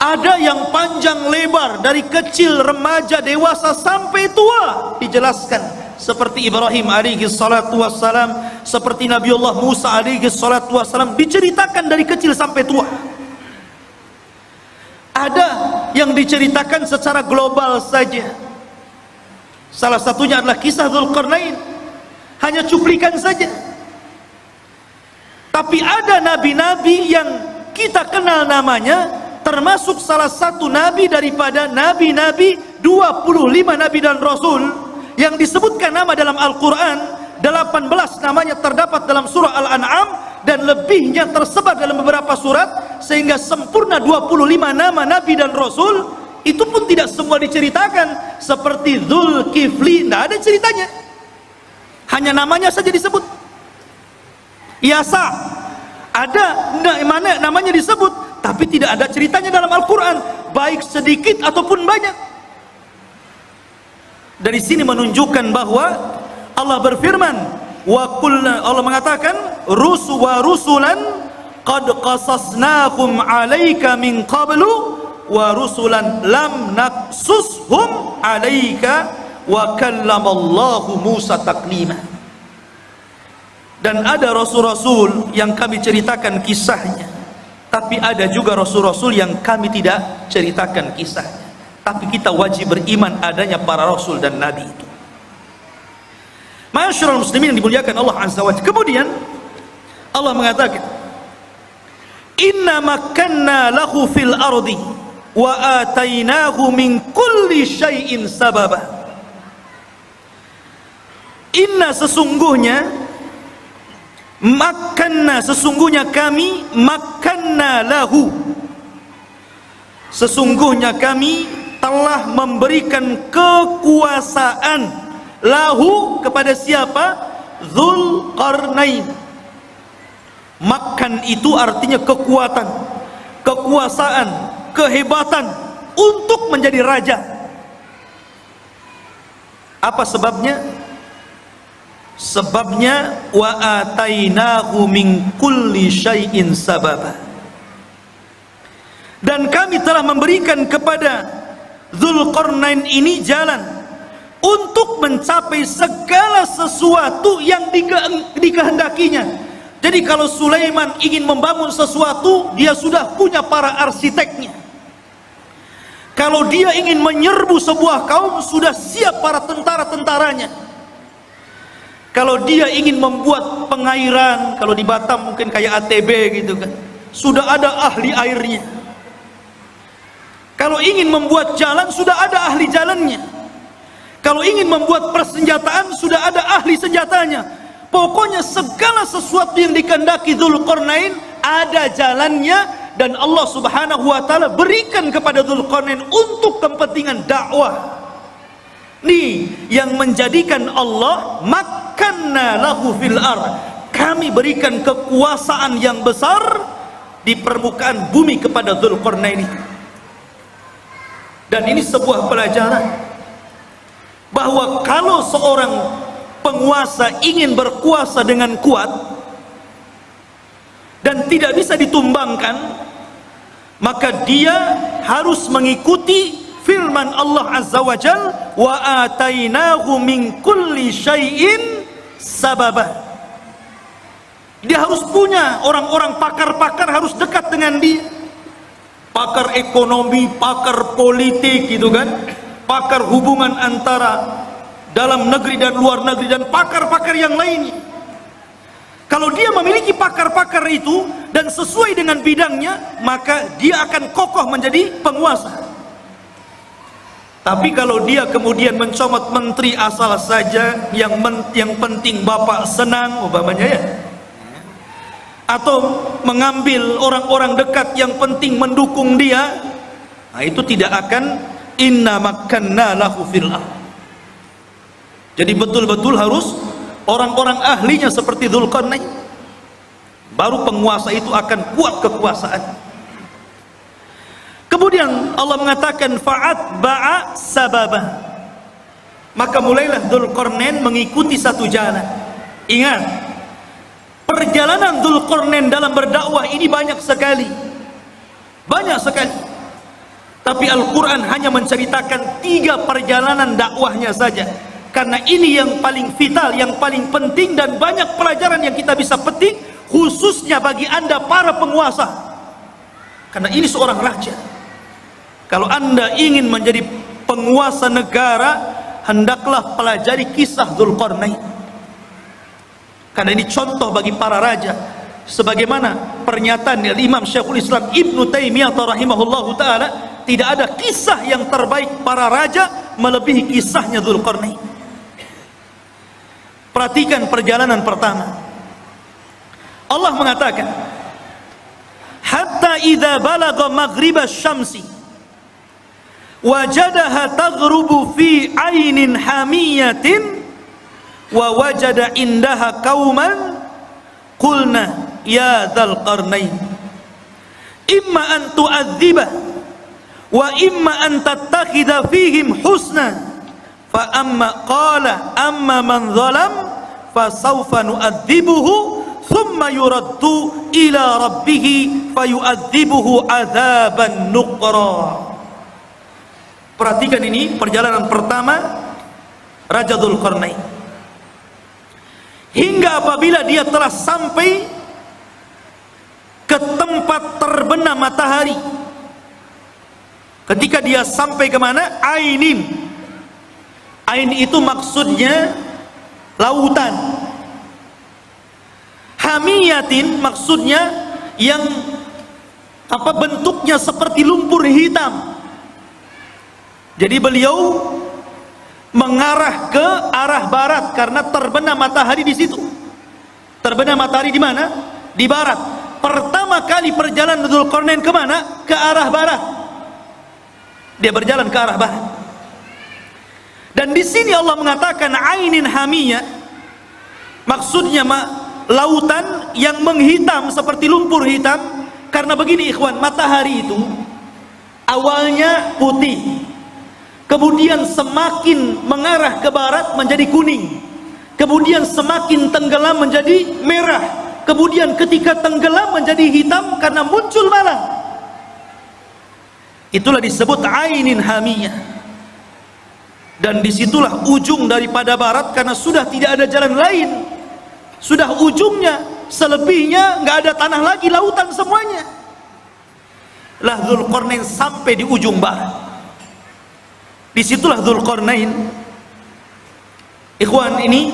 Ada yang panjang lebar, dari kecil, remaja, dewasa sampai tua dijelaskan. Seperti Ibrahim alaihi salatu wassalam, seperti Nabiullah Musa alaihi salatu wassalam, diceritakan dari kecil sampai tua. Ada yang diceritakan secara global saja. Salah satunya adalah kisah Dzulqarnain, hanya cuplikan saja. Tapi ada nabi-nabi yang kita kenal namanya, termasuk salah satu nabi daripada nabi-nabi 25 nabi dan rasul yang disebutkan nama dalam Al-Quran. 18 namanya terdapat dalam surah Al-An'am, dan lebihnya tersebar dalam beberapa surat, sehingga sempurna 25 nama nabi dan rasul. Itu pun tidak semua diceritakan. Seperti Dzulkifli, tidak ada ceritanya, hanya namanya saja disebut. Yasa ada mana namanya disebut, tapi tidak ada ceritanya dalam Al-Quran, baik sedikit ataupun banyak. Dari sini menunjukkan bahwa Allah berfirman, Allah mengatakan, rusulan qad qasasnahum 'alaika min qablu wa rusulan lam naqsushum 'alaika wa kallamallahu Musa taklima. Dan ada rasul-rasul yang kami ceritakan kisahnya, tapi ada juga rasul-rasul yang kami tidak ceritakan kisahnya. Tapi kita wajib beriman adanya para rasul dan nabi itu. Ma'asyiral muslimin yang dimuliakan Allah Azza wa Jalla. Kemudian Allah mengatakan, inna makkanna lahu fil ardi wa atainahu min kulli syai'in sababa. Inna, sesungguhnya, makkanna, sesungguhnya kami, makkanna lahu, sesungguhnya kami telah memberikan kekuasaan lahu, kepada siapa? Dzulqarnain. Makkan itu artinya kekuatan, kekuasaan, kehebatan untuk menjadi raja. Apa sebabnya? Sebabnya wa atainahu min kulli syai'in sababa. Dan kami telah memberikan kepada Dzulqarnain ini jalan untuk mencapai segala sesuatu yang dikehendakinya. Jadi kalau Sulaiman ingin membangun sesuatu, dia sudah punya para arsiteknya. Kalau dia ingin menyerbu sebuah kaum, sudah siap para tentara-tentaranya. Kalau dia ingin membuat pengairan, kalau di Batam mungkin kayak ATB gitu kan, sudah ada ahli airnya. Kalau ingin membuat jalan, sudah ada ahli jalannya. Kalau ingin membuat persenjataan, sudah ada ahli senjatanya. Pokoknya segala sesuatu yang dikehendaki Dzulqarnain ada jalannya, dan Allah Subhanahu wa taala berikan kepada Dzulqarnain untuk kepentingan dakwah. Nih yang menjadikan Allah makkanna lahu fil ard, kami berikan kekuasaan yang besar di permukaan bumi kepada Dzulqarnain. Dan ini sebuah pelajaran bahwa kalau seorang penguasa ingin berkuasa dengan kuat dan tidak bisa ditumbangkan, maka dia harus mengikuti firman Allah Azza wa Jal, wa atainahu min kulli syai'in sababa. Dia harus punya orang-orang pakar-pakar, harus dekat dengan dia, pakar ekonomi, pakar politik gitu kan, pakar hubungan antara dalam negeri dan luar negeri, dan pakar-pakar yang lainnya. Kalau dia memiliki pakar-pakar itu dan sesuai dengan bidangnya, maka dia akan kokoh menjadi penguasa. Tapi kalau dia kemudian mencomot menteri asal saja, yang penting bapak senang umpamanya ya, atau mengambil orang-orang dekat yang penting mendukung dia, nah itu tidak akan inna makkanna lahu fil ard. Jadi betul-betul harus orang-orang ahlinya seperti Dzulqarnain, baru penguasa itu akan kuat kekuasaan. Kemudian Allah mengatakan fa'atba'a sababa, maka mulailah Dzulqarnain mengikuti satu jalan. Ingat, perjalanan Dzulqarnain dalam berdakwah ini banyak sekali, tapi Al-Quran hanya menceritakan 3 perjalanan dakwahnya saja, karena ini yang paling vital, yang paling penting, dan banyak pelajaran yang kita bisa petik khususnya bagi anda para penguasa, karena ini seorang raja. Kalau anda ingin menjadi penguasa negara, hendaklah pelajari kisah Dzulqarnain, karena ini contoh bagi para raja. Sebagaimana pernyataan dari Imam Syekhul Islam Ibnu Taimiyah rahimahullahu ta'ala, tidak ada kisah yang terbaik para raja melebihi kisahnya Dzulqarnain. Perhatikan perjalanan pertama. Allah mengatakan, hatta idza balagha maghribasy syamsi wajadaha taghrubu fi ainin hamiyatin wa wajada indaha qauman qulna ya Dzulqarnain imma an tu'adziba wa imma an tattakhidha fihim husna fa amma qala amma man zalam fa sawfa nu'adzibuhu thumma yuraddu ila rabbih fayu'adzibuhu adzaban nuqra. Perhatikan ini perjalanan pertama Raja Dzulqarnain, hingga apabila dia telah sampai ke tempat terbenam matahari. Ketika dia sampai ke mana? Ainin. Ain itu maksudnya lautan. Hamiyatin maksudnya yang bentuknya seperti lumpur hitam. Jadi beliau mengarah ke arah barat karena terbenam matahari di situ. Terbenam matahari di mana? Di barat. Pertama kali perjalanan Dzulqarnain ke mana? Ke arah barat. Dia berjalan ke arah barat. Dan di sini Allah mengatakan ainin hamiyah, maksudnya lautan yang menghitam seperti lumpur hitam. Karena begini ikhwan, matahari itu awalnya putih, kemudian semakin mengarah ke barat menjadi kuning, kemudian semakin tenggelam menjadi merah, kemudian ketika tenggelam menjadi hitam karena muncul malam. Itulah disebut ainin hamiyah. Dan disitulah ujung daripada barat, karena sudah tidak ada jalan lain, sudah ujungnya, selebihnya nggak ada tanah lagi, lautan semuanya. Lah Dzulqarnain sampai di ujung barat. Disitulah Dzulqarnain, ikhwan, ini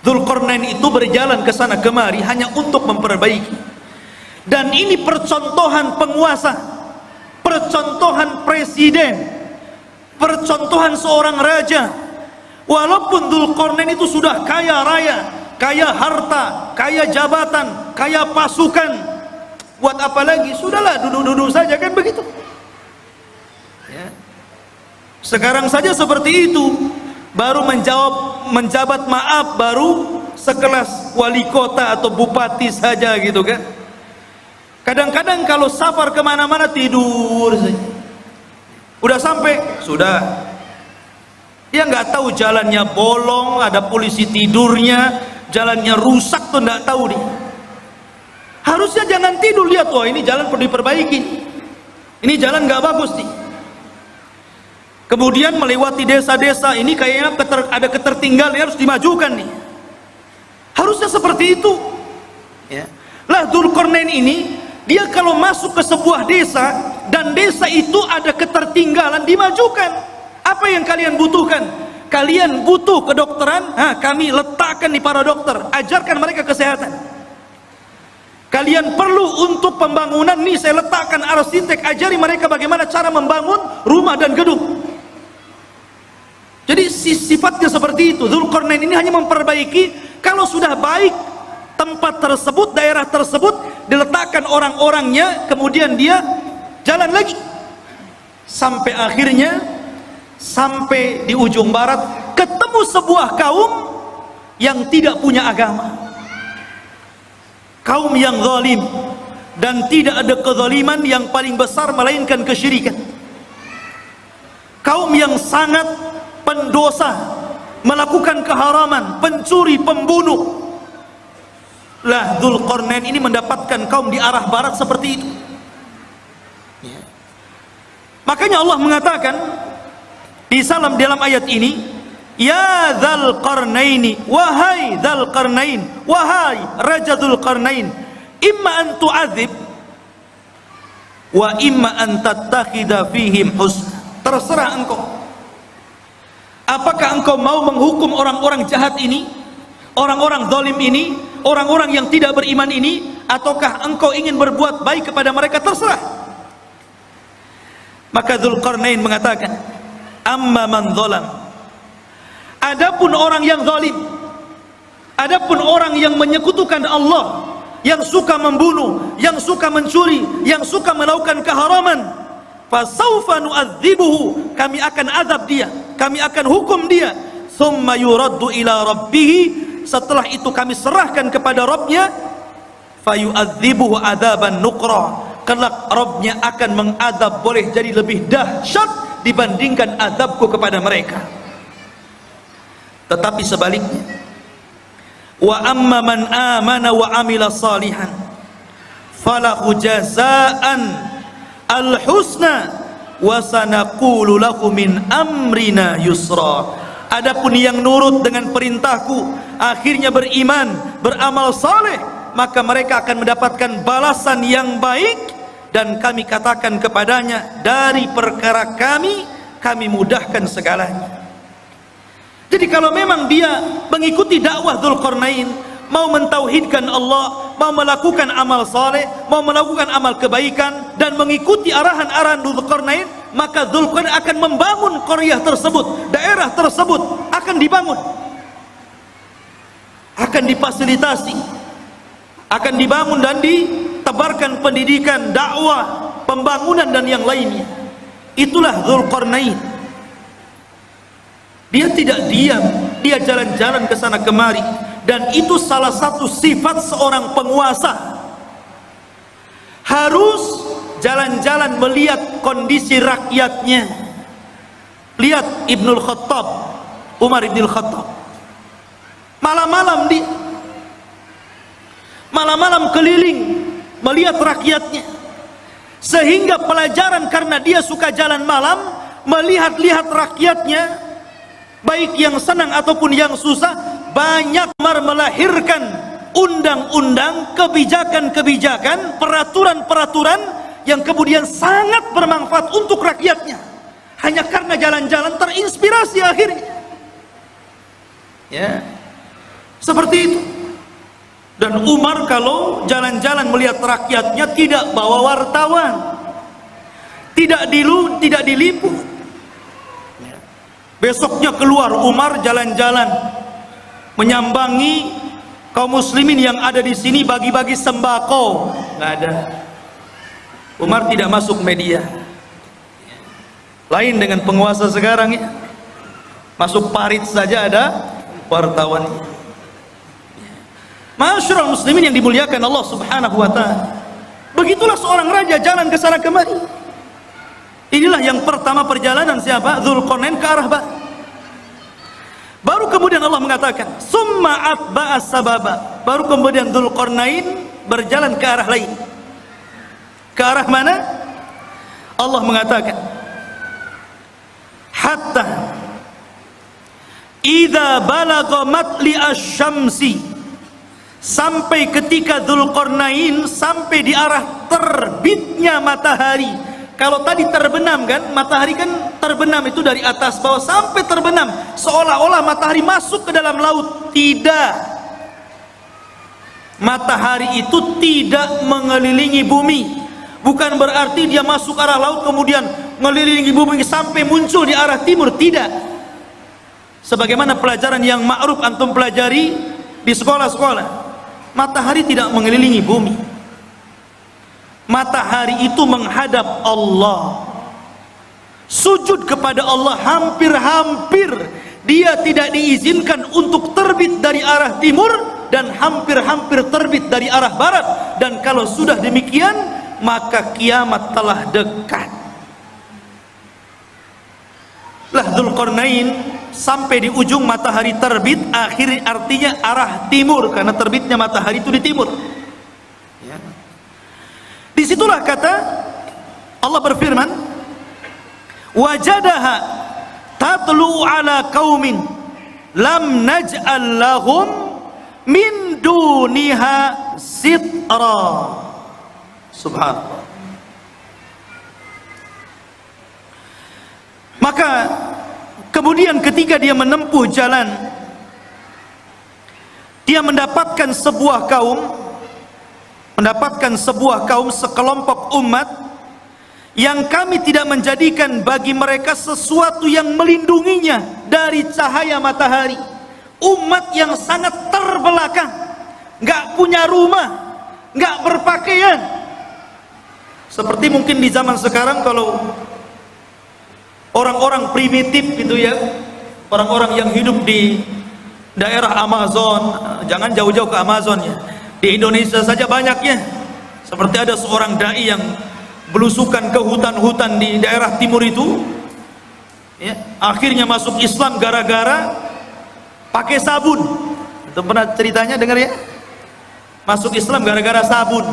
Dzulqarnain itu berjalan ke sana kemari hanya untuk memperbaiki. Dan ini percontohan penguasa, percontohan presiden, percontohan seorang raja. Walaupun Dzulqarnain itu sudah kaya raya, kaya harta, kaya jabatan, kaya pasukan, buat apa lagi? Sudahlah, duduk-duduk saja, kan begitu ya. Sekarang saja seperti itu. baru menjabat maaf baru sekelas wali kota atau bupati saja gitu kan. Kadang-kadang kalau safar kemana-mana tidur saja. Udah sampai, sudah. Dia nggak tahu jalannya bolong, ada polisi tidurnya, jalannya rusak tuh nggak tahu dia. Harusnya jangan tidur, lihat, wah ini jalan perlu diperbaiki, ini jalan nggak bagus nih. Kemudian melewati desa-desa, ini kayaknya ada ketertinggalan, harus dimajukan nih. Harusnya seperti itu. Ya. Lah Dzulqarnain ini, dia kalau masuk ke sebuah desa dan desa itu ada ketertinggalan, dimajukan. Apa yang kalian butuhkan? Kalian butuh kedokteran? Kami letakkan di para dokter, ajarkan mereka kesehatan. Kalian perlu untuk pembangunan, nih saya letakkan arsitek, ajari mereka bagaimana cara membangun rumah dan gedung. Jadi sifatnya seperti itu. Dzulqarnain ini hanya memperbaiki. Kalau sudah baik tempat tersebut, daerah tersebut, diletakkan orang-orangnya, kemudian dia jalan lagi sampai akhirnya sampai di ujung barat ketemu sebuah kaum yang tidak punya agama, kaum yang zalim, dan tidak ada kezaliman yang paling besar melainkan kesyirikan. Kaum yang sangat pendosa, melakukan keharaman, pencuri, pembunuh. Lah Dzulqarnain ini mendapatkan kaum di arah barat seperti itu. Ya. Makanya Allah mengatakan di dalam ayat ini, ya Dzulqarnaini, wahai Dzulqarnain, wahai Raja Dzulqarnain, imma an tu'adzib wa imma an tattakhidha fihim husna. Terserah engkau. Apakah engkau mau menghukum orang-orang jahat ini, orang-orang zalim ini, orang-orang yang tidak beriman ini, ataukah engkau ingin berbuat baik kepada mereka? Terserah. Maka Dzulqarnain mengatakan, amma man zalam, adapun orang yang zalim, adapun orang yang menyekutukan Allah, yang suka membunuh, yang suka mencuri, yang suka melakukan keharaman, fasawfa nu'adzibuhu, kami akan azab dia, kami akan hukum dia, thumma yuraddu ila rabbih, setelah itu kami serahkan kepada Rabbnya, fayu'adzibuhu adzaban nuqra, kelak Rabbnya akan mengadab, boleh jadi lebih dahsyat dibandingkan azabku kepada mereka. Tetapi sebaliknya, wa amma man amana wa amila salihan falahu jazaan al-husna wa sanaqulu lahu min amrina yusra. Adapun yang nurut dengan perintahku, akhirnya beriman, beramal saleh, maka mereka akan mendapatkan balasan yang baik, dan kami katakan kepadanya, dari perkara kami mudahkan segalanya. Jadi kalau memang dia mengikuti dakwah Dzulqarnain, mau mentauhidkan Allah, mau melakukan amal saleh, mau melakukan amal kebaikan, dan mengikuti arahan-arahan Dzulqarnain, maka Dzulqarnain akan membangun qaryah tersebut, daerah tersebut akan dibangun, akan difasilitasi, akan dibangun dan ditebarkan pendidikan, dakwah, pembangunan dan yang lainnya. Itulah Dzulqarnain. Dia tidak diam, dia jalan-jalan ke sana kemari, dan itu salah satu sifat seorang penguasa. Harus jalan-jalan melihat kondisi rakyatnya. Lihat Ibnul Khattab, Umar Ibnul Khattab, malam-malam malam-malam keliling melihat rakyatnya, sehingga pelajaran, karena dia suka jalan malam, melihat-lihat rakyatnya, baik yang senang ataupun yang susah, banyak melahirkan undang-undang, kebijakan-kebijakan, peraturan-peraturan yang kemudian sangat bermanfaat untuk rakyatnya, hanya karena jalan-jalan terinspirasi akhirnya. Ya, seperti itu. Dan Umar kalau jalan-jalan melihat rakyatnya tidak bawa wartawan, tidak diliput. Besoknya keluar Umar jalan-jalan menyambangi kaum muslimin yang ada di sini, bagi-bagi sembako. Nggak ada. Umar tidak masuk media. Lain dengan penguasa sekarang ya. Masuk parit saja ada wartawan. Masyarul muslimin yang dimuliakan Allah Subhanahu wa taala. Begitulah seorang raja jalan ke sana kemari. Inilah yang pertama perjalanan siapa? Dzulqarnain ke arah barat. Baru kemudian Allah mengatakan, "Summa atba'a sababa." Baru kemudian Dzulqarnain berjalan ke arah lain. Ke arah mana? Allah mengatakan, "Hatta idza balagha matli asy-syamsi." Sampai ketika Dzulqarnain sampai di arah terbitnya matahari. Kalau tadi terbenam kan, matahari kan terbenam itu dari atas bawah sampai terbenam, seolah-olah matahari masuk ke dalam laut. Tidak. Matahari itu tidak mengelilingi bumi. Bukan berarti dia masuk arah laut kemudian mengelilingi bumi sampai muncul di arah timur. Tidak. Sebagaimana pelajaran yang ma'ruf antum pelajari di sekolah-sekolah. Matahari tidak mengelilingi bumi. Matahari itu menghadap Allah, sujud kepada Allah hampir-hampir. Dia tidak diizinkan untuk terbit dari arah timur dan hampir-hampir terbit dari arah barat. Dan kalau sudah demikian, maka kiamat telah dekat. Lah Dzulqarnain sampai di ujung matahari terbit, akhir artinya arah timur, karena terbitnya matahari itu di timur. Ya. Disitulah kata Allah berfirman, "Wajadaha tatlu ala qaumin lam naj'al lahum min duniha sitra." Subhanallah. Maka kemudian ketika dia menempuh jalan, dia mendapatkan sebuah kaum, sekelompok umat yang kami tidak menjadikan bagi mereka sesuatu yang melindunginya dari cahaya matahari. Umat yang sangat terbelakang, gak punya rumah, gak berpakaian. Seperti mungkin di zaman sekarang kalau orang-orang primitif gitu ya, orang-orang yang hidup di daerah Amazon, jangan jauh-jauh ke Amazon ya, di Indonesia saja banyaknya. Seperti ada seorang dai yang belusukan ke hutan-hutan di daerah timur itu ya, akhirnya masuk Islam gara-gara pakai sabun. Itu pernah ceritanya dengar ya? Masuk Islam gara-gara sabun.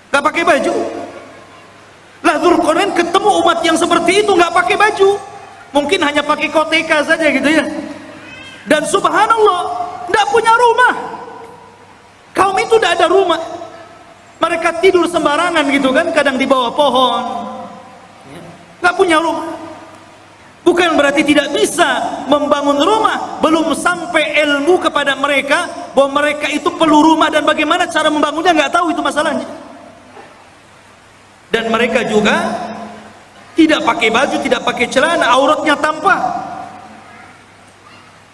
Gak pakai baju. Lah Dzulqarnain ketemu umat yang seperti itu nggak pakai baju, mungkin hanya pakai koteka saja gitu ya. Dan subhanallah, nggak punya rumah. Kaum itu tidak ada rumah. Mereka tidur sembarangan gitu kan, kadang di bawah pohon. Nggak punya rumah. Bukan berarti tidak bisa membangun rumah. Belum sampai ilmu kepada mereka bahwa mereka itu perlu rumah dan bagaimana cara membangunnya, nggak tahu itu masalahnya. Dan mereka juga tidak pakai baju, tidak pakai celana, auratnya tampak.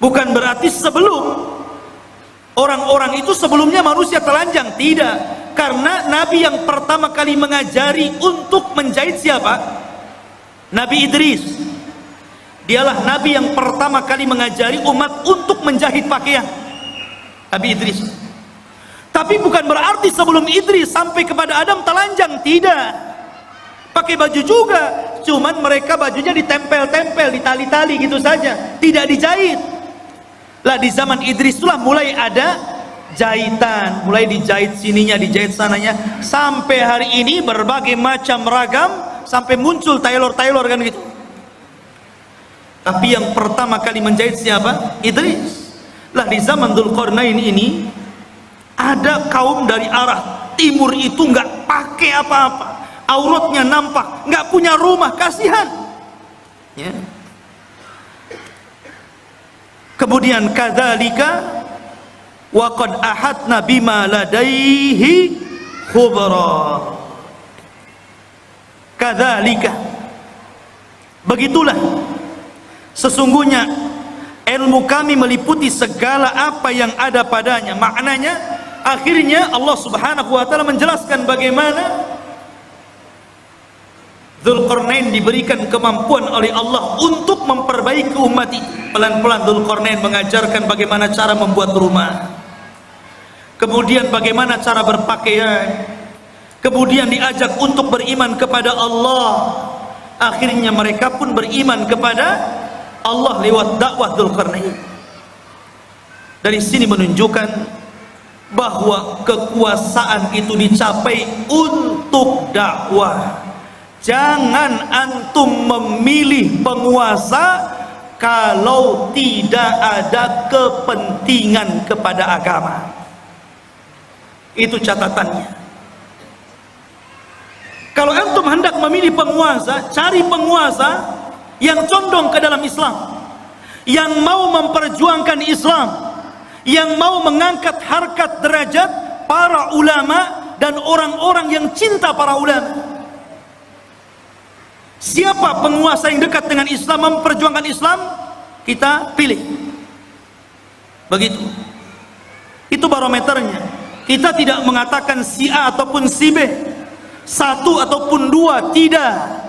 Bukan berarti sebelum orang-orang itu sebelumnya manusia telanjang, tidak. Karena Nabi yang pertama kali mengajari untuk menjahit siapa? Nabi Idris. Dialah Nabi yang pertama kali mengajari umat untuk menjahit pakaian. Nabi Idris. Tapi bukan berarti sebelum Idris sampai kepada Adam telanjang, tidak. Pakai baju juga, cuman mereka bajunya ditempel-tempel, ditali-tali gitu saja, tidak dijahit. Lah di zaman Idris itulah mulai ada jahitan, mulai dijahit sininya, dijahit sananya, sampai hari ini berbagai macam ragam, sampai muncul tailor-tailor kan gitu. Tapi yang pertama kali menjahit siapa? Idris. Lah di zaman Dzulqarnain ini ada kaum dari arah timur itu nggak pakai apa-apa, auratnya nampak, nggak punya rumah, kasihan ya. Kemudian kadzalika wa qad ahadna bima ladaihi khubra. Kadzalika, begitulah sesungguhnya ilmu kami meliputi segala apa yang ada padanya. Maknanya akhirnya Allah Subhanahu wa taala menjelaskan bagaimana Dzulqarnain diberikan kemampuan oleh Allah untuk memperbaiki umat itu. Pelan-pelan Dzulqarnain mengajarkan bagaimana cara membuat rumah, kemudian bagaimana cara berpakaian, kemudian diajak untuk beriman kepada Allah. Akhirnya mereka pun beriman kepada Allah lewat dakwah Dzulqarnain. Dari sini menunjukkan bahwa kekuasaan itu dicapai untuk dakwah. Jangan antum memilih penguasa kalau tidak ada kepentingan kepada agama. Itu catatannya. Kalau antum hendak memilih penguasa, cari penguasa yang condong ke dalam Islam, yang mau memperjuangkan Islam, yang mau mengangkat harkat derajat para ulama dan orang-orang yang cinta para ulama. Siapa penguasa yang dekat dengan Islam, memperjuangkan Islam, kita pilih. Begitu. Itu barometernya. Kita tidak mengatakan si A ataupun si B, satu ataupun dua, tidak.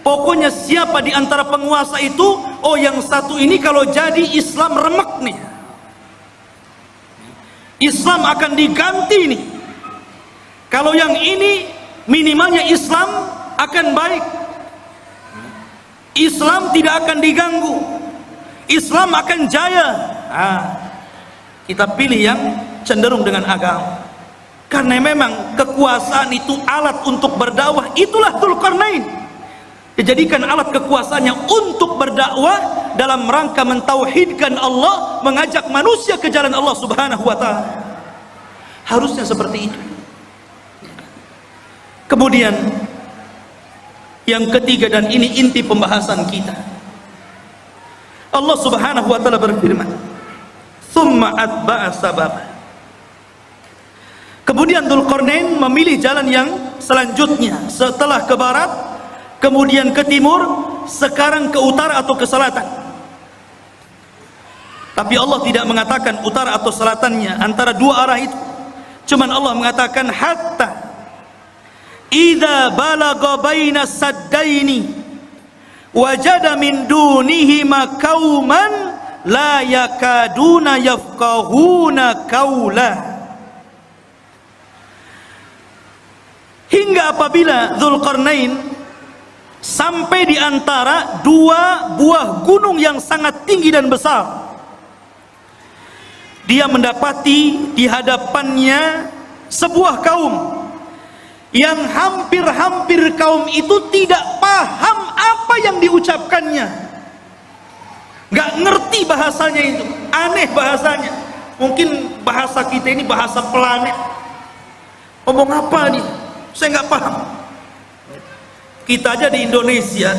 Pokoknya siapa di antara penguasa itu, oh yang satu ini kalau jadi Islam remek nih, Islam akan diganti nih. Kalau yang ini minimalnya Islam akan baik, Islam tidak akan diganggu, Islam akan jaya. Kita pilih yang cenderung dengan agama, karena memang kekuasaan itu alat untuk berdakwah. Itulah Dzulqarnain, dijadikan alat kekuasaannya untuk berdakwah dalam rangka mentauhidkan Allah, mengajak manusia ke jalan Allah Subhanahu wa ta'ala. Harusnya seperti itu. Kemudian yang ketiga, dan ini inti pembahasan kita, Allah Subhanahu wa ta'ala berfirman, "Tsumma atba'a sababa." Kemudian Dzulqarnain memilih jalan yang selanjutnya, setelah ke barat, kemudian ke timur, sekarang ke utara atau ke selatan. Tapi Allah tidak mengatakan utara atau selatannya, antara dua arah itu. Cuman Allah mengatakan hatta idza balagha baina saddaini wajada min dunihima qauman la yakaduna yafqahuna qaula. Hingga apabila Dzulqarnain sampai di antara dua buah gunung yang sangat tinggi dan besar, dia mendapati di hadapannya sebuah kaum yang hampir-hampir kaum itu tidak paham apa yang diucapkannya, nggak ngerti bahasanya itu, aneh bahasanya. Mungkin bahasa kita ini bahasa planet, ngomong apa nih, saya nggak paham. Kita aja di Indonesia,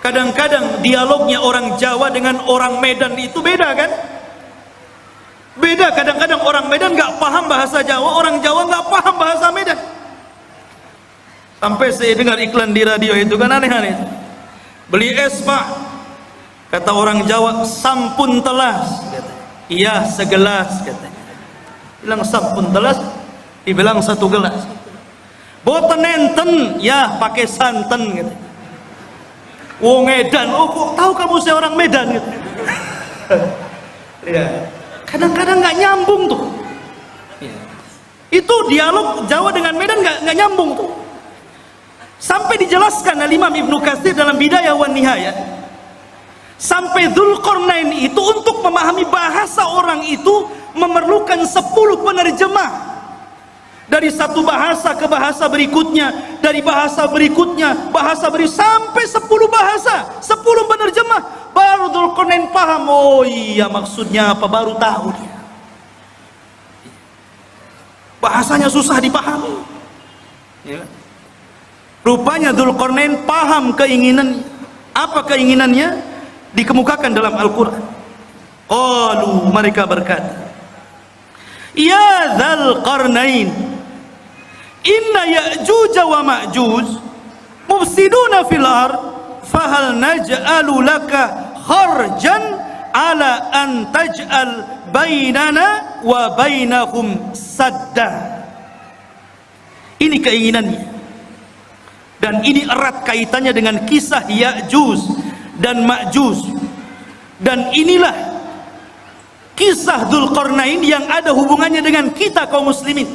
kadang-kadang dialognya orang Jawa dengan orang Medan itu beda kan? Beda, kadang-kadang orang Medan nggak paham bahasa Jawa, orang Jawa nggak paham bahasa Medan. Sampai saya dengar iklan di radio itu kan aneh-aneh. Beli es pak, kata orang Jawa, sampun telas. Iya segelas katanya. Bilang sampun telas, dibilang satu gelas. Boten enten, ya pakai santen gitu. Wong Medan, oh kok tahu kamu saya orang Medan gitu. Ya, kadang-kadang nggak nyambung tuh. Ya. Itu dialog Jawa dengan Medan nggak nyambung tuh. Sampai dijelaskan oleh Imam Ibnu Katsir dalam Bidayah wan Nihayah, sampai Dzulqarnain itu untuk memahami bahasa orang itu memerlukan 10 penerjemah. Dari satu bahasa ke bahasa berikutnya, dari bahasa berikutnya bahasa sampai 10 bahasa, 10 penerjemah, baru Dzulqarnain paham. Oh iya maksudnya apa, baru tahu dia. Bahasanya susah dipahami ya. Rupanya Dzulqarnain paham keinginannya. Apa keinginannya? Dikemukakan dalam Al-Quran. Qalu, mereka berkata, ya Dzulqarnain, inna Ya'juj wa Ma'juj mufsiduna fil ard fahal naj'alu laka kharjan ala an taj'al bainana wa bainahum sadda. Ini keinginannya. Dan ini erat kaitannya dengan kisah Ya'juj dan Ma'juj. Dan inilah kisah Dzulqarnain yang ada hubungannya dengan kita kaum muslimin.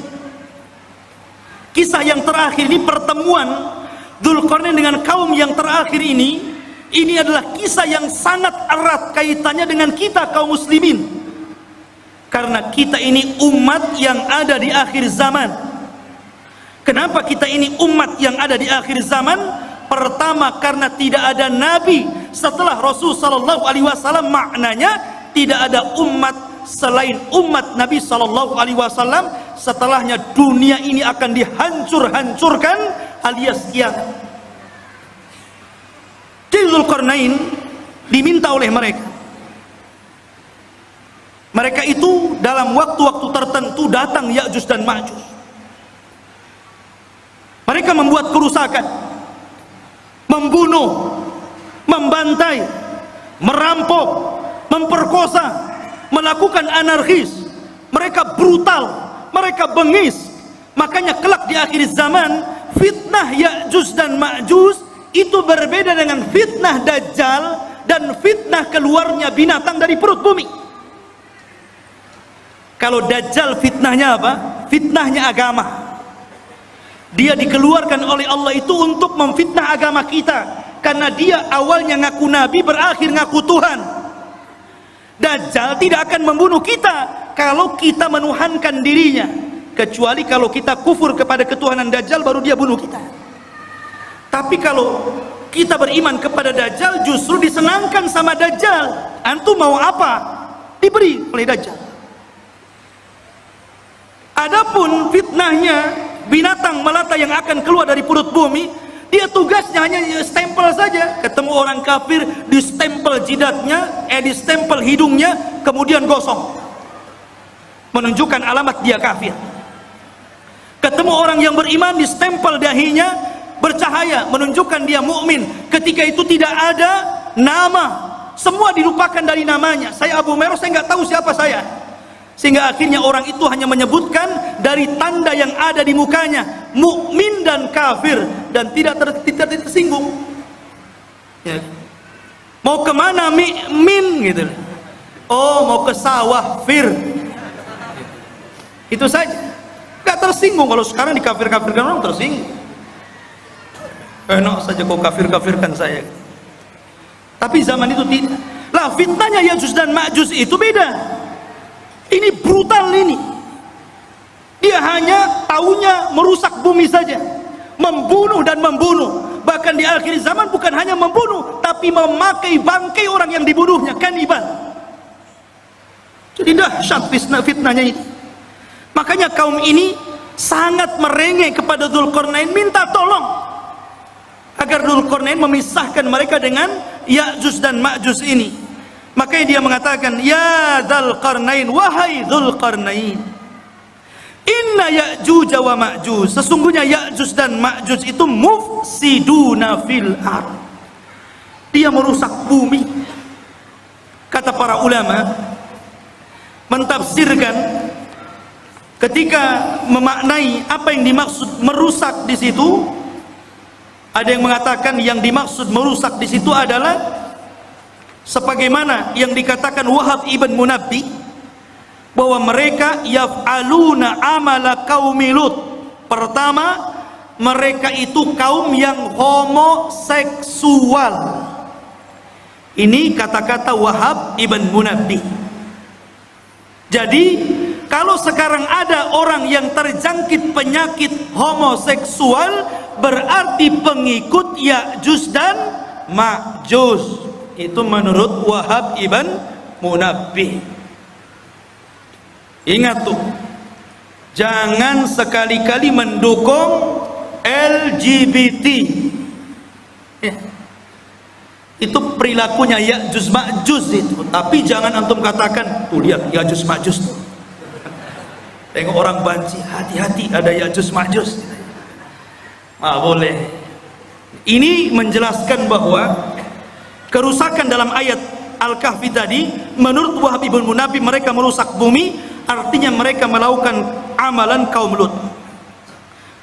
Kisah yang terakhir ini, pertemuan Dzulqarnain dengan kaum yang terakhir ini adalah kisah yang sangat erat kaitannya dengan kita kaum muslimin. Karena kita ini umat yang ada di akhir zaman. Kenapa kita ini umat yang ada di akhir zaman? Pertama, karena tidak ada nabi setelah Rasul sallallahu alaihi wasallam. Maknanya tidak ada umat selain umat Nabi sallallahu alaihi wasallam. Setelahnya dunia ini akan dihancur-hancurkan alias kiamat. Dzulqarnain diminta oleh mereka itu dalam waktu-waktu tertentu datang Ya'juj dan Ma'juj. Mereka membuat kerusakan, membunuh, membantai, merampok, memperkosa, melakukan anarkis. Mereka brutal, mereka bengis. Makanya kelak di akhir zaman, fitnah Ya'juj dan Ma'juj itu berbeda dengan fitnah Dajjal dan fitnah keluarnya binatang dari perut bumi. Kalau Dajjal fitnahnya apa? Fitnahnya agama. Dia dikeluarkan oleh Allah itu untuk memfitnah agama kita, karena dia awalnya ngaku nabi, berakhir ngaku Tuhan. Dajjal tidak akan membunuh kita kalau kita menuhankan dirinya, kecuali kalau kita kufur kepada ketuhanan Dajjal, baru dia bunuh kita. Tapi kalau kita beriman kepada Dajjal, justru disenangkan sama Dajjal. Antum mau apa? Diberi oleh Dajjal. Adapun fitnahnya binatang melata yang akan keluar dari perut bumi, dia tugasnya hanya stempel saja. Ketemu orang kafir, distempel jidatnya, distempel hidungnya, kemudian gosong, menunjukkan alamat dia kafir. Ketemu orang yang beriman, distempel dahinya, bercahaya, menunjukkan dia mukmin. Ketika itu tidak ada nama, semua dilupakan dari namanya. Saya Abu Meros, saya nggak tahu siapa saya. Sehingga akhirnya orang itu hanya menyebutkan dari tanda yang ada di mukanya, mukmin dan kafir, dan tidak tersinggung. Ya. Mau kemana min gitu? Oh, mau ke sawah fir. Itu saja. Gak tersinggung. Kalau sekarang dikafir-kafirkan orang tersinggung. Enak saja kau kafir-kafirkan saya. Tapi zaman itu tidak. Lah fitnahnya Ya'juj dan Ma'juj itu beda. Ini brutal ini. Dia hanya taunya merusak bumi saja, membunuh dan membunuh. Bahkan di akhir zaman bukan hanya membunuh, tapi memakai bangkai orang yang dibunuhnya, kanibal. Jadi dahsyat fitnahnya ini. Makanya kaum ini sangat merengek kepada Dzulqarnain, minta tolong agar Dzulqarnain memisahkan mereka dengan Ya'juj dan Ma'juj ini. Makanya dia mengatakan, ya Dzulqarnain, wahai Dzulqarnain, inna Ya'juj wa Ma'juj, sesungguhnya Ya'juj dan Ma'juj itu mufsiduna fil ard, dia merusak bumi. Kata para ulama mentafsirkan ketika memaknai apa yang dimaksud merusak di situ, ada yang mengatakan yang dimaksud merusak di situ adalah sebagaimana yang dikatakan Wahab ibn Munabbih, bahwa mereka yaf'aluna amala qaumi Lut. Pertama, mereka itu kaum yang homoseksual. Ini kata-kata Wahab ibn Munabbih. Jadi kalau sekarang ada orang yang terjangkit penyakit homoseksual, berarti pengikut Ya'juj dan Ma'juj. Itu menurut Wahab ibn Munabbih. Ingat tuh, jangan sekali-kali mendukung LGBT. Ya. Itu perilakunya Ya'juj Ma'juj itu. Tapi jangan antum katakan, tuh lihat Ya'juj Ma'juj tuh. Tengok orang banci, hati-hati ada Ya'juj Ma'juj. Boleh. Ini menjelaskan bahwa kerusakan dalam ayat Al-Kahfi tadi, menurut Wahab ibn Munabbih, mereka merusak bumi, artinya mereka melakukan amalan kaum Lut.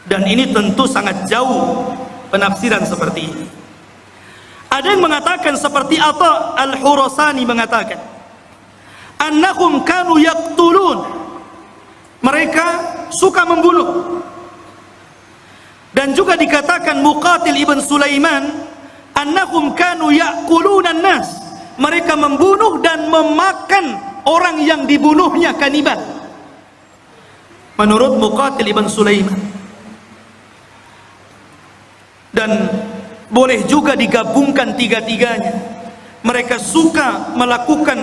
Dan ini tentu sangat jauh penafsiran seperti ini. Ada yang mengatakan seperti Atha Al-Khurasani mengatakan, annahum kanu yaqtulun, mereka suka membunuh. Dan juga dikatakan Muqatil ibn Sulaiman, annahum kanu ya'kuluna nas, mereka membunuh dan memakan orang yang dibunuhnya, kanibal. Menurut Muqatil ibn Sulaiman. Dan boleh juga digabungkan tiga-tiganya. Mereka suka melakukan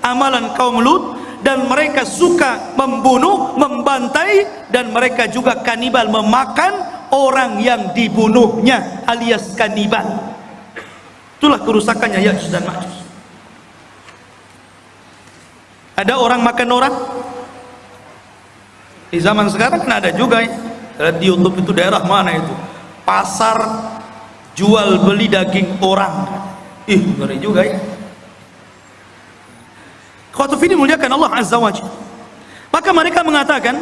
amalan kaum Lut, dan mereka suka membunuh, membantai, dan mereka juga kanibal, memakan orang yang dibunuhnya, alias kanibal. Itulah kerusakannya Ya'juj dan Ma'juj. Ada orang makan orang? Di zaman sekarang kan ada juga ya. Di YouTube itu daerah mana itu? Pasar jual beli daging orang. Ngeri juga ya. Khawatuf ini muliakan Allah Azza wa Jalla. Maka mereka mengatakan,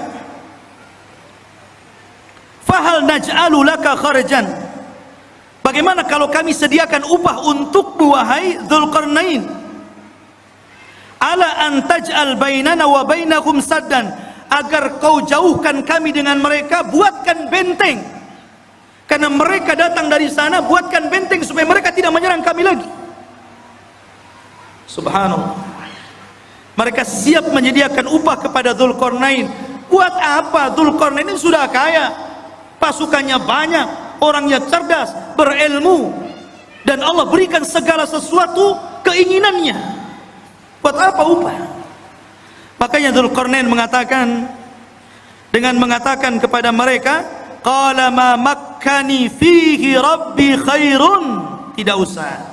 fahal naj'alu laka kharjan, bagaimana kalau kami sediakan upah untukmu wahai Dzulqarnain, ala an taj'al bainana wa bainahum saddan, agar kau jauhkan kami dengan mereka, buatkan benteng. Karena mereka datang dari sana, buatkan benteng supaya mereka tidak menyerang kami lagi. Subhanallah. Mereka siap menyediakan upah kepada Dzulqarnain. Buat apa? Dzulqarnain ini sudah kaya, pasukannya banyak, orangnya cerdas, berilmu, dan Allah berikan segala sesuatu keinginannya. Buat apa upah? Makanya Dzulqarnain mengatakan, dengan mengatakan kepada mereka, qala ma makkani fihi rabbi khairun, tidak usah,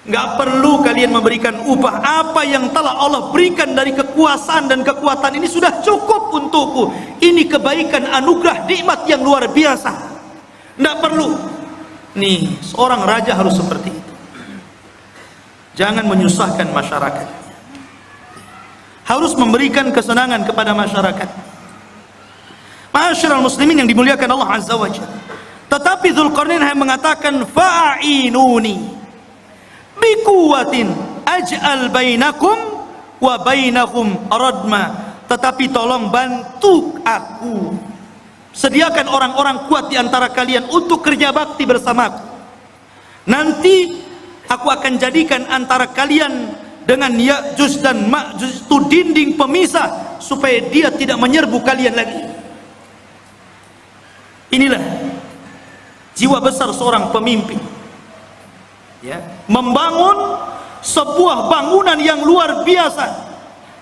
nggak perlu kalian memberikan upah. Apa yang telah Allah berikan dari kekuasaan dan kekuatan ini sudah cukup untukku. Ini kebaikan, anugerah, nikmat yang luar biasa. Nggak perlu. Nih, seorang raja harus seperti itu. Jangan menyusahkan masyarakat. Harus memberikan kesenangan kepada masyarakat. Ma'asyiral muslimin yang dimuliakan Allah Azza wa Jalla. Tetapi Dzulqarnain hanya mengatakan, fa'inuni biquwatin aj'al bainakum wa bainahum radma, tetapi tolong bantu aku, sediakan orang-orang kuat di antara kalian untuk kerja bakti bersamaku. Nanti aku akan jadikan antara kalian dengan Ya'juj dan Ma'juj itu dinding pemisah, supaya dia tidak menyerbu kalian lagi. Inilah jiwa besar seorang pemimpin, ya, membangun sebuah bangunan yang luar biasa,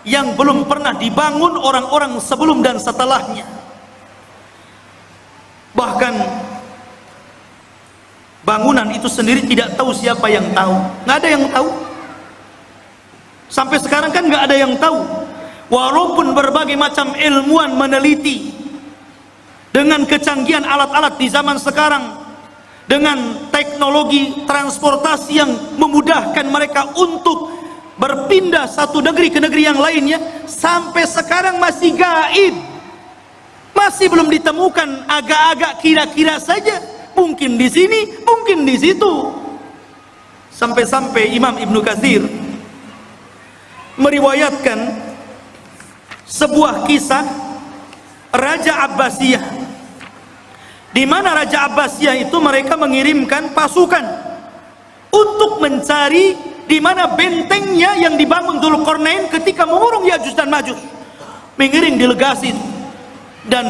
yang belum pernah dibangun orang-orang sebelum dan setelahnya. Bahkan bangunan itu sendiri tidak tahu siapa yang tahu, nggak ada yang tahu. Sampai sekarang kan nggak ada yang tahu, walaupun berbagai macam ilmuwan meneliti. Dengan kecanggihan alat-alat di zaman sekarang, dengan teknologi transportasi yang memudahkan mereka untuk berpindah satu negeri ke negeri yang lainnya, sampai sekarang masih gaib, masih belum ditemukan, agak-agak kira-kira saja, mungkin di sini, mungkin di situ. Sampai-sampai Imam Ibnu Katsir meriwayatkan sebuah kisah Raja Abbasiyah, di mana Raja Abbasiyah itu mereka mengirimkan pasukan untuk mencari di mana bentengnya yang dibangun Dzulqarnain ketika mengurung Ya'juj dan Ma'juj. Mengirim delegasi, dan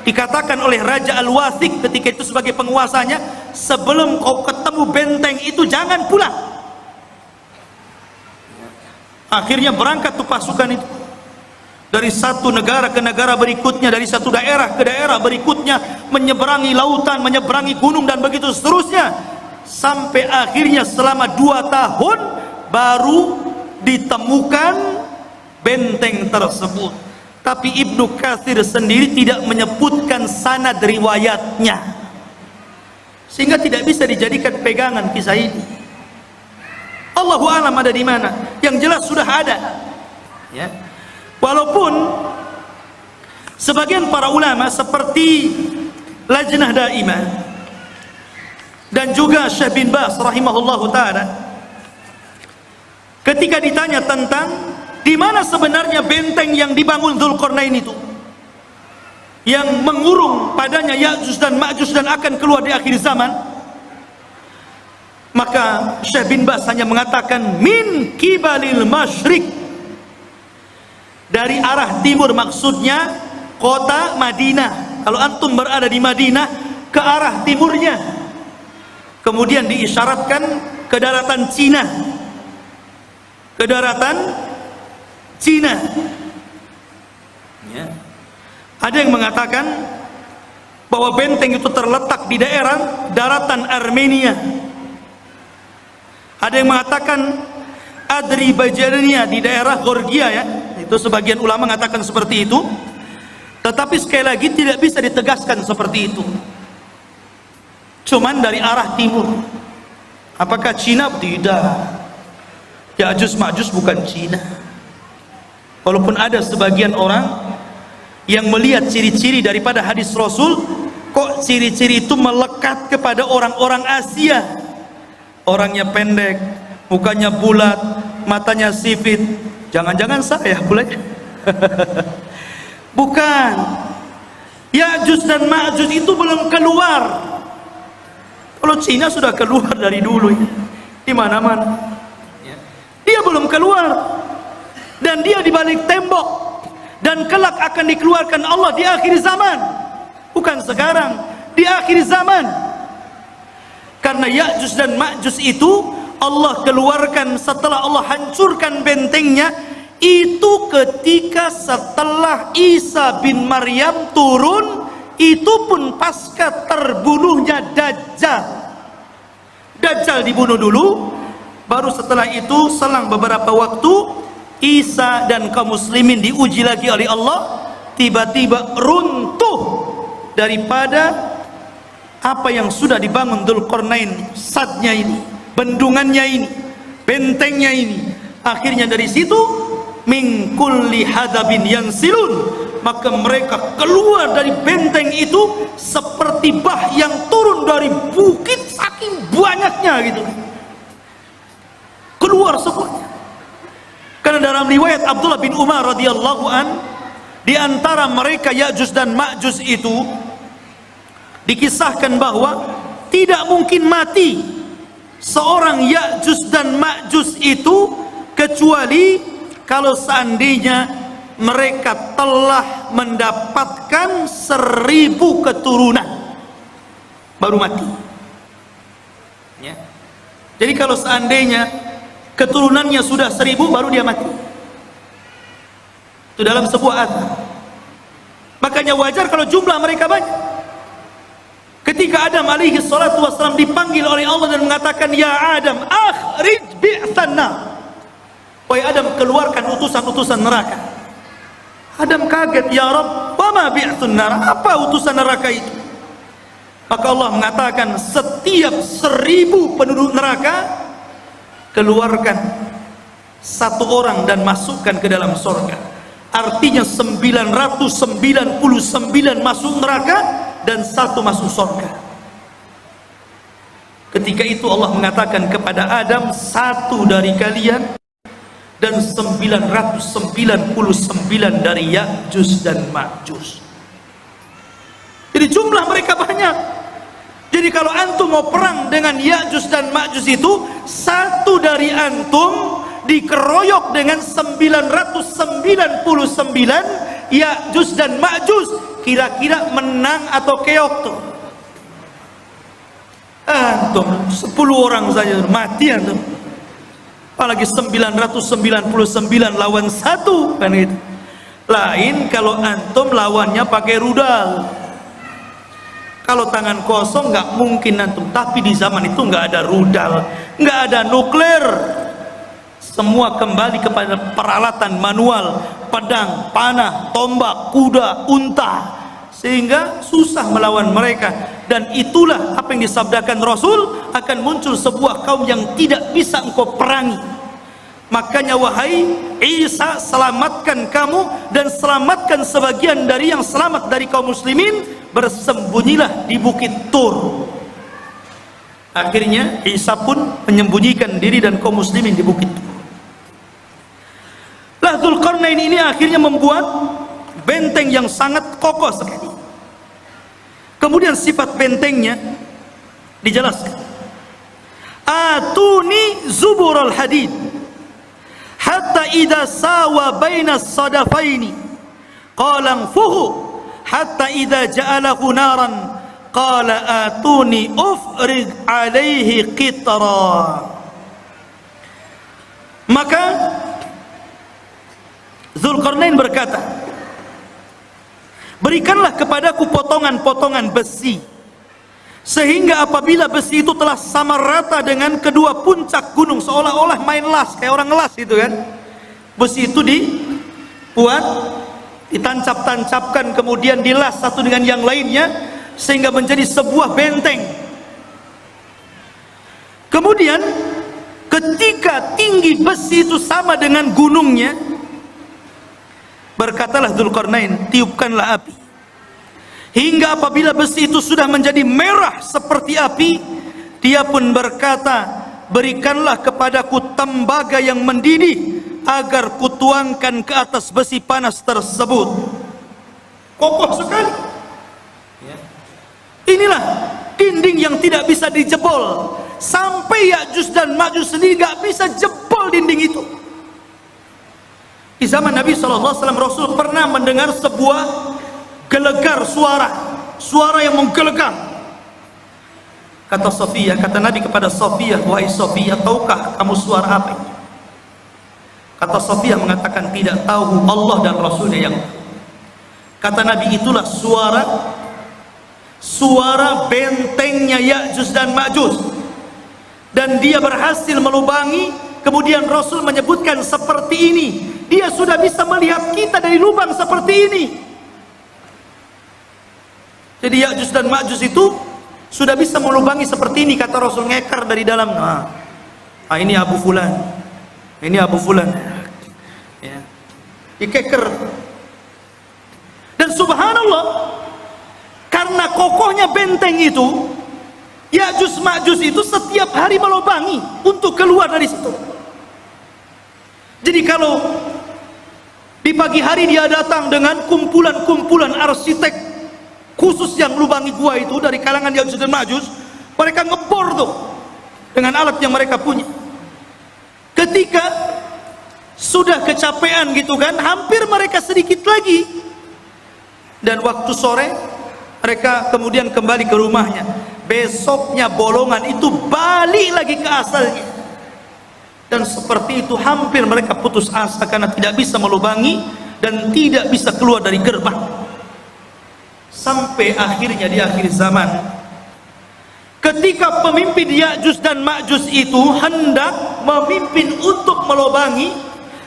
dikatakan oleh Raja Al-Wathiq ketika itu sebagai penguasanya, sebelum kau ketemu benteng itu jangan pulang. Akhirnya berangkat tuh pasukan itu dari satu negara ke negara berikutnya, dari satu daerah ke daerah berikutnya, menyeberangi lautan, menyeberangi gunung, dan begitu seterusnya, sampai akhirnya selama 2 tahun baru ditemukan benteng tersebut. Tapi Ibnu Katsir sendiri tidak menyebutkan sanad riwayatnya, sehingga tidak bisa dijadikan pegangan kisah ini. Allahu a'lam ada di mana. Yang jelas sudah ada, ya. Walaupun sebagian para ulama seperti Lajnah Daimah dan juga Syekh bin Baz rahimahullahu taala ketika ditanya tentang di mana sebenarnya benteng yang dibangun Dzulqarnain itu, yang mengurung padanya Ya'juj dan Ma'juj dan akan keluar di akhir zaman, maka Syekh bin Baz hanya mengatakan min kibalil masyriq, dari arah timur, maksudnya kota Madinah. Kalau antum berada di Madinah, ke arah timurnya. Kemudian diisyaratkan ke daratan Cina, ke daratan Cina ya. Ada yang mengatakan bahwa benteng itu terletak di daerah daratan Armenia. Ada yang mengatakan Azerbaijan di daerah Georgia ya. Itu sebagian ulama mengatakan seperti itu. Tetapi sekali lagi tidak bisa ditegaskan seperti itu. Cuman dari arah timur. Apakah Cina? Tidak. Ya'juj Ma'juj bukan Cina. Walaupun ada sebagian orang yang melihat ciri-ciri daripada hadis Rasul, kok ciri-ciri itu melekat kepada orang-orang Asia. Orangnya pendek, mukanya bulat, matanya sipit. Jangan-jangan saya boleh? Bukan. Ya'juj dan Ma'juj itu belum keluar. Kalau Cina sudah keluar dari dulu ya. Di mana-mana. Dia belum keluar. Dan dia di balik tembok. Dan kelak akan dikeluarkan Allah di akhir zaman. Bukan sekarang, di akhir zaman. Karena Ya'juj dan Ma'juj itu Allah keluarkan setelah Allah hancurkan bentengnya, itu ketika setelah Isa bin Maryam turun, itu pun pasca terbunuhnya Dajjal. Dajjal dibunuh dulu, baru setelah itu selang beberapa waktu Isa dan kaum muslimin diuji lagi oleh Allah, tiba-tiba runtuh daripada apa yang sudah dibangun Dzulqarnain, sadnya ini, bendungannya ini, bentengnya ini. Akhirnya dari situ min kulli hadabin yansilun, maka mereka keluar dari benteng itu seperti bah yang turun dari bukit, saking banyaknya gitu, keluar semuanya. Karena dalam riwayat Abdullah bin Umar radhiyallahu an, di antara mereka Ya'juj dan Ma'juj itu dikisahkan bahwa tidak mungkin mati seorang Ya'juj dan Ma'juj itu kecuali kalau seandainya mereka telah mendapatkan 1000 keturunan baru mati ya. Jadi kalau seandainya keturunannya sudah 1000 baru dia mati, itu dalam sebuah azab. Makanya wajar kalau jumlah mereka banyak. Ketika Adam alaihi salatu wassalam dipanggil oleh Allah dan mengatakan, ya Adam akhrij bi'thanna, wahai Adam, keluarkan utusan-utusan neraka. Adam kaget, ya Rabb, wa ma bi'thun nar, apa utusan neraka itu? Maka Allah mengatakan, setiap 1000 penduduk neraka keluarkan satu orang dan masukkan ke dalam surga. Artinya 999 masuk neraka dan 1 masuk surga. Ketika itu Allah mengatakan kepada Adam, 1 dari kalian dan 999 dari Ya'juj dan Ma'juj. Jadi jumlah mereka banyak. Jadi kalau antum mau perang dengan Ya'juj dan Ma'juj itu, 1 dari antum dikeroyok dengan 999 Ya'juj dan Ma'juj, kira-kira menang atau keok tuh? Antum 10 orang saja mati antum. Apalagi 999 lawan 1 kan gitu. Lain kalau antum lawannya pakai rudal. Kalau tangan kosong nggak mungkin antum. Tapi di zaman itu nggak ada rudal, nggak ada nuklir. Semua kembali kepada peralatan manual, pedang, panah, tombak, kuda, unta, sehingga susah melawan mereka. Dan itulah apa yang disabdakan Rasul, akan muncul sebuah kaum yang tidak bisa engkau perangi. Makanya wahai Isa, selamatkan kamu dan selamatkan sebagian dari yang selamat dari kaum muslimin, bersembunyilah di bukit Tur. Akhirnya Isa pun menyembunyikan diri dan kaum muslimin di bukit. Lah Dzulqarnain ini akhirnya membuat benteng yang sangat kokoh sekali. Kemudian sifat bentengnya dijelaskan. Atuni zuburul hadid hatta idza sawa baina as-sadafaini qala anfuhu hatta idza ja'alahu naran qala atuni ufrig alaihi qitra. Maka Dzulqarnain berkata, berikanlah kepadaku potongan-potongan besi, sehingga apabila besi itu telah sama rata dengan kedua puncak gunung, seolah-olah main las, kayak orang las itu kan. Besi itu dibuat, ditancap-tancapkan, kemudian dilas satu dengan yang lainnya, sehingga menjadi sebuah benteng. Kemudian ketika tinggi besi itu sama dengan gunungnya, berkatalah Dzulqarnain, tiupkanlah api, hingga apabila besi itu sudah menjadi merah seperti api. Dia pun berkata, berikanlah kepadaku tembaga yang mendidih agar kutuangkan ke atas besi panas tersebut. Kokoh sekali. Inilah dinding yang tidak bisa dijebol. Sampai Ya'juj dan Ma'juj sendiri gak bisa jebol dinding itu. Di zaman Nabi SAW, Rasul pernah mendengar sebuah gelegar suara yang menggelegar. Kata Sofia, kata Nabi kepada Sofia, wahai Sofia, tahukah kamu suara apa ini? Kata Sofia mengatakan, tidak tahu, Allah dan Rasulnya yang tahu. Kata Nabi, itulah suara bentengnya Ya'juj dan Ma'juj, dan dia berhasil melubangi. Kemudian Rasul menyebutkan seperti ini, dia sudah bisa melihat kita dari lubang seperti ini. Jadi Ya'juj dan Ma'juj itu sudah bisa melubangi seperti ini, kata Rasul, ngekar dari dalam. Ini Abu Fulan, ini Abu Fulan, ya, dikeker. Dan subhanallah, karena kokohnya benteng itu, Ya'juj Ma'juj itu setiap hari melubangi untuk keluar dari situ. Jadi kalau di pagi hari dia datang dengan kumpulan-kumpulan arsitek khusus yang lubangi gua itu dari kalangan Ya'juj dan Ma'juj, mereka ngebor tuh dengan alat yang mereka punya. Ketika sudah kecapean gitu kan, hampir mereka sedikit lagi, dan waktu sore mereka kemudian kembali ke rumahnya. Besoknya bolongan itu balik lagi ke asalnya, dan seperti itu hampir mereka putus asa karena tidak bisa melubangi dan tidak bisa keluar dari gerbang. Sampai akhirnya di akhir zaman, ketika pemimpin Ya'juj dan Ma'juj itu hendak memimpin untuk melubangi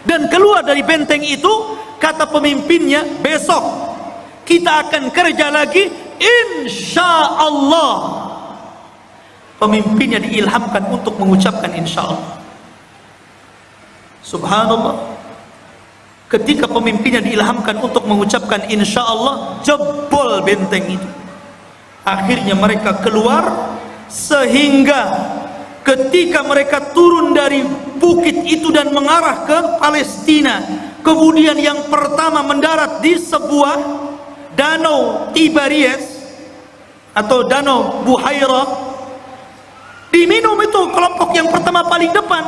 dan keluar dari benteng itu, kata pemimpinnya, besok kita akan kerja lagi, insya Allah. Pemimpinnya diilhamkan untuk mengucapkan insya Allah. Subhanallah, ketika pemimpinnya diilhamkan untuk mengucapkan insya Allah, jebol benteng itu. Akhirnya mereka keluar, sehingga ketika mereka turun dari bukit itu dan mengarah ke Palestina, kemudian yang pertama mendarat di sebuah danau Tiberias atau danau Buhairah. Diminum itu kelompok yang pertama paling depan,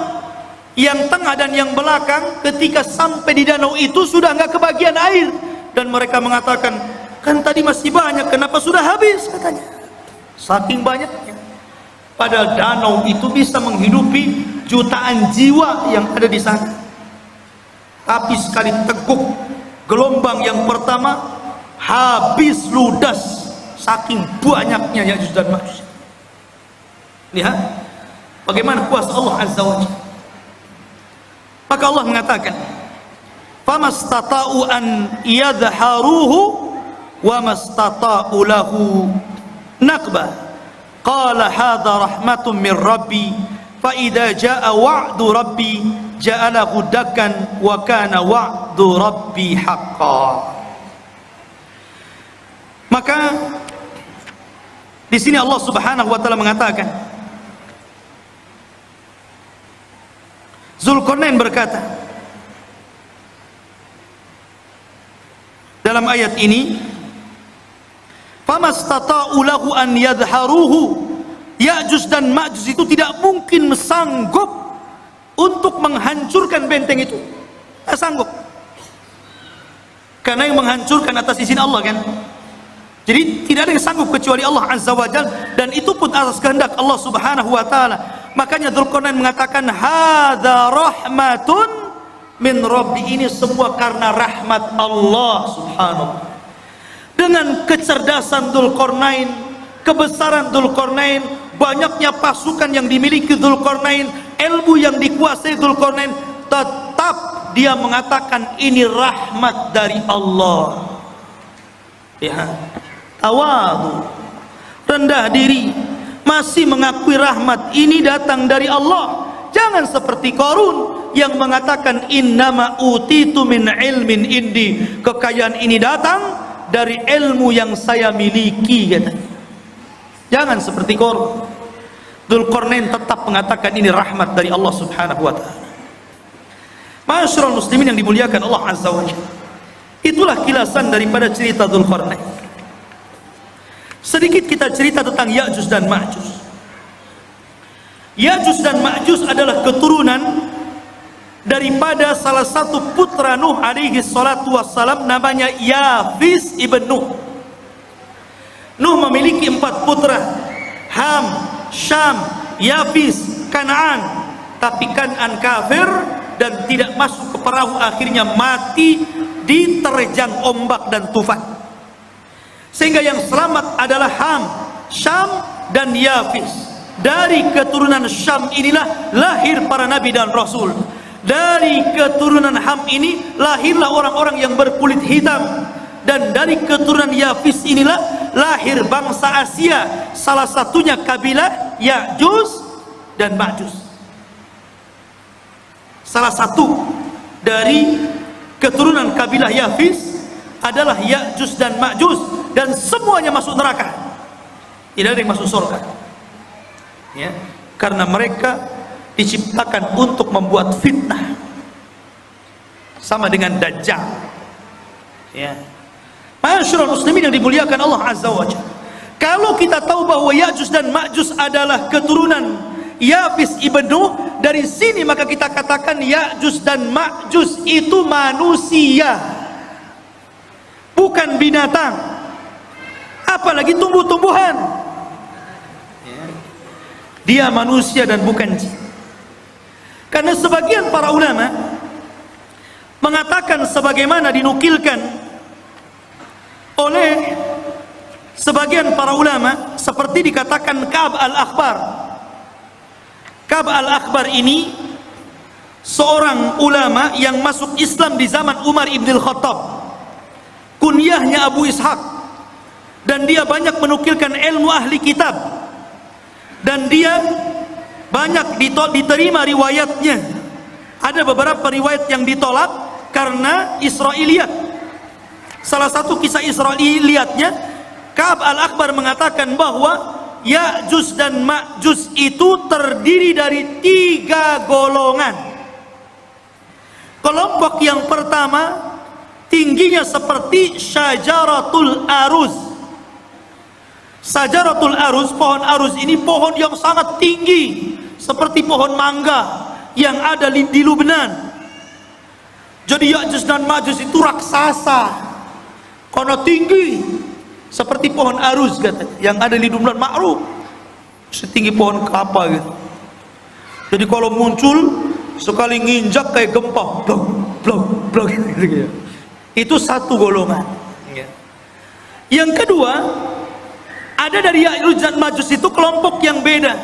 yang tengah dan yang belakang. Ketika sampai di danau itu sudah nggak kebagian air, dan mereka mengatakan, kan tadi masih banyak, kenapa sudah habis, katanya. Saking banyaknya. Padahal danau itu bisa menghidupi jutaan jiwa yang ada di sana. Tapi sekali teguk gelombang yang pertama, habis ludas saking banyaknya Ya'juj dan Ma'juj. Lihat bagaimana kuasa Allah Azza wa Jalla. Maka Allah mengatakan, famastata'u an yadharuhu wa mastata'u lahu naqba qala hadha rahmatun min rabbi fa idza jaa wa'du rabbi ja'alahu dakkan wa kana wa'du rabbi haqqan. Maka di sini Allah Subhanahu wa taala mengatakan, Dzulqarnain berkata dalam ayat ini, famastata'u lahu an yadharuhu, Ya'juj dan Ma'juj itu tidak mungkin sanggup untuk menghancurkan benteng itu. Tidak sanggup, karena yang menghancurkan atas izin Allah kan. Jadi tidak ada yang sanggup kecuali Allah Azza wa Jalla, dan itu pun atas kehendak Allah Subhanahu wa taala. Makanya Dzulqarnain mengatakan hadza rahmatun min Rabbi, ini semua karena rahmat Allah Subhanahu. Dengan kecerdasan Dzulqarnain, kebesaran Dzulqarnain, banyaknya pasukan yang dimiliki Dzulqarnain, ilmu yang dikuasai Dzulqarnain, tetap dia mengatakan ini rahmat dari Allah. Ya, tawadu, rendah diri, masih mengakui rahmat ini datang dari Allah. Jangan seperti Qarun yang mengatakan innama utitu min ilmin indi, kekayaan ini datang dari ilmu yang saya miliki katanya. Jangan seperti Qarun. Dzulqarnain tetap mengatakan ini rahmat dari Allah Subhanahu wa taala. Ma'asyiral muslimin yang dimuliakan Allah Azza wa Jalla, itulah kilasan daripada cerita Dzulqarnain. Sedikit kita cerita tentang Ya'juj dan Ma'juj. Ya'juj dan Ma'juj adalah keturunan daripada salah satu putra Nuh alaihi salatu wassalam, namanya Yafis ibn Nuh. Nuh memiliki 4 putra, Ham, Syam, Yafis, Kan'an. Tapi Kan'an kafir dan tidak masuk ke perahu, akhirnya mati diterjang ombak dan tufan. Sehingga yang selamat adalah Ham, Syam dan Yafis. Dari keturunan Syam inilah lahir para nabi dan rasul. Dari keturunan Ham ini lahirlah orang-orang yang berkulit hitam. Dan dari keturunan Yafis inilah lahir bangsa Asia, salah satunya kabilah Ya'juj dan Ma'juj. Salah satu dari keturunan kabilah Yafis adalah Ya'juj dan Ma'juj, dan semuanya masuk neraka. Tidak ada yang masuk surga. Ya, karena mereka diciptakan untuk membuat fitnah, sama dengan Dajjal. Ya, ma'asyiral muslimin yang dimuliakan Allah Azza wa Jalla, kalau kita tahu bahwa Ya'juj dan Ma'juj adalah keturunan Yafis ibn Nuh, dari sini maka kita katakan Ya'juj dan Ma'juj itu manusia, bukan binatang, apalagi tumbuh-tumbuhan. Dia manusia dan bukan jin. Karena sebagian para ulama mengatakan sebagaimana dinukilkan oleh sebagian para ulama, seperti dikatakan Ka'ab al-Akhbar. Ka'ab al-Akhbar ini seorang ulama yang masuk Islam di zaman Umar ibn al-Khattab. Kunyahnya Abu Ishaq, dan dia banyak menukilkan ilmu ahli kitab, dan dia banyak diterima riwayatnya. Ada beberapa riwayat yang ditolak karena Israiliyat. Salah satu kisah Israiliyatnya, Ka'ab al-Akhbar mengatakan bahwa Ya'juj dan Ma'juj itu terdiri dari 3 golongan. Kelompok yang pertama tingginya seperti Syajaratul Aruz. Syajaratul Aruz, pohon aruz ini pohon yang sangat tinggi, seperti pohon mangga yang ada di Lubnan. Jadi Ya'juj dan Ma'juj itu raksasa karena tinggi, seperti pohon aruz katanya, yang ada di Lubnan, ma'ruf, setinggi pohon kelapa gitu. Jadi kalau muncul sekali nginjak kayak gempa, blok blok blok gitu. Itu satu golongan. Yang kedua, ada dari Ya'juj dan Ma'juj itu kelompok yang beda.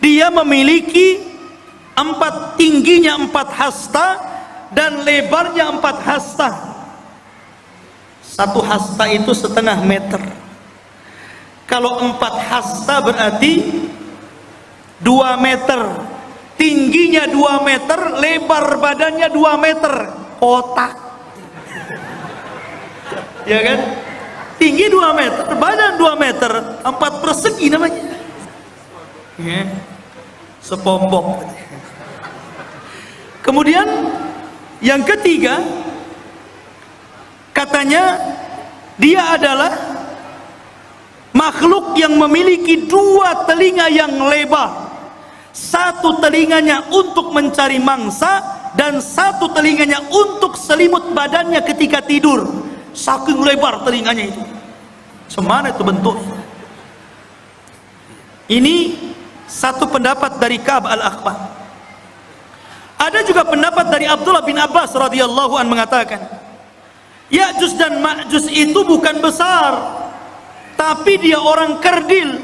Dia memiliki tingginya 4 hasta dan lebarnya 4 hasta. 1 hasta itu setengah meter. Kalau 4 hasta berarti 2 meter. Tingginya 2 meter, lebar badannya 2 meter. Otak. Ya kan? Tinggi 2 meter, badan 2 meter, 4 persegi namanya. Ya. Sepompok. Kemudian yang ketiga, katanya dia adalah makhluk yang memiliki dua telinga yang lebar. Satu telinganya untuk mencari mangsa dan satu telinganya untuk selimut badannya ketika tidur. Saking lebar telinganya itu. Semana itu bentuknya. Ini satu pendapat dari Ka'ab al-Akhbar. Ada juga pendapat dari Abdullah bin Abbas radhiyallahu an mengatakan, Ya'juj dan Ma'juj itu bukan besar, tapi dia orang kerdil.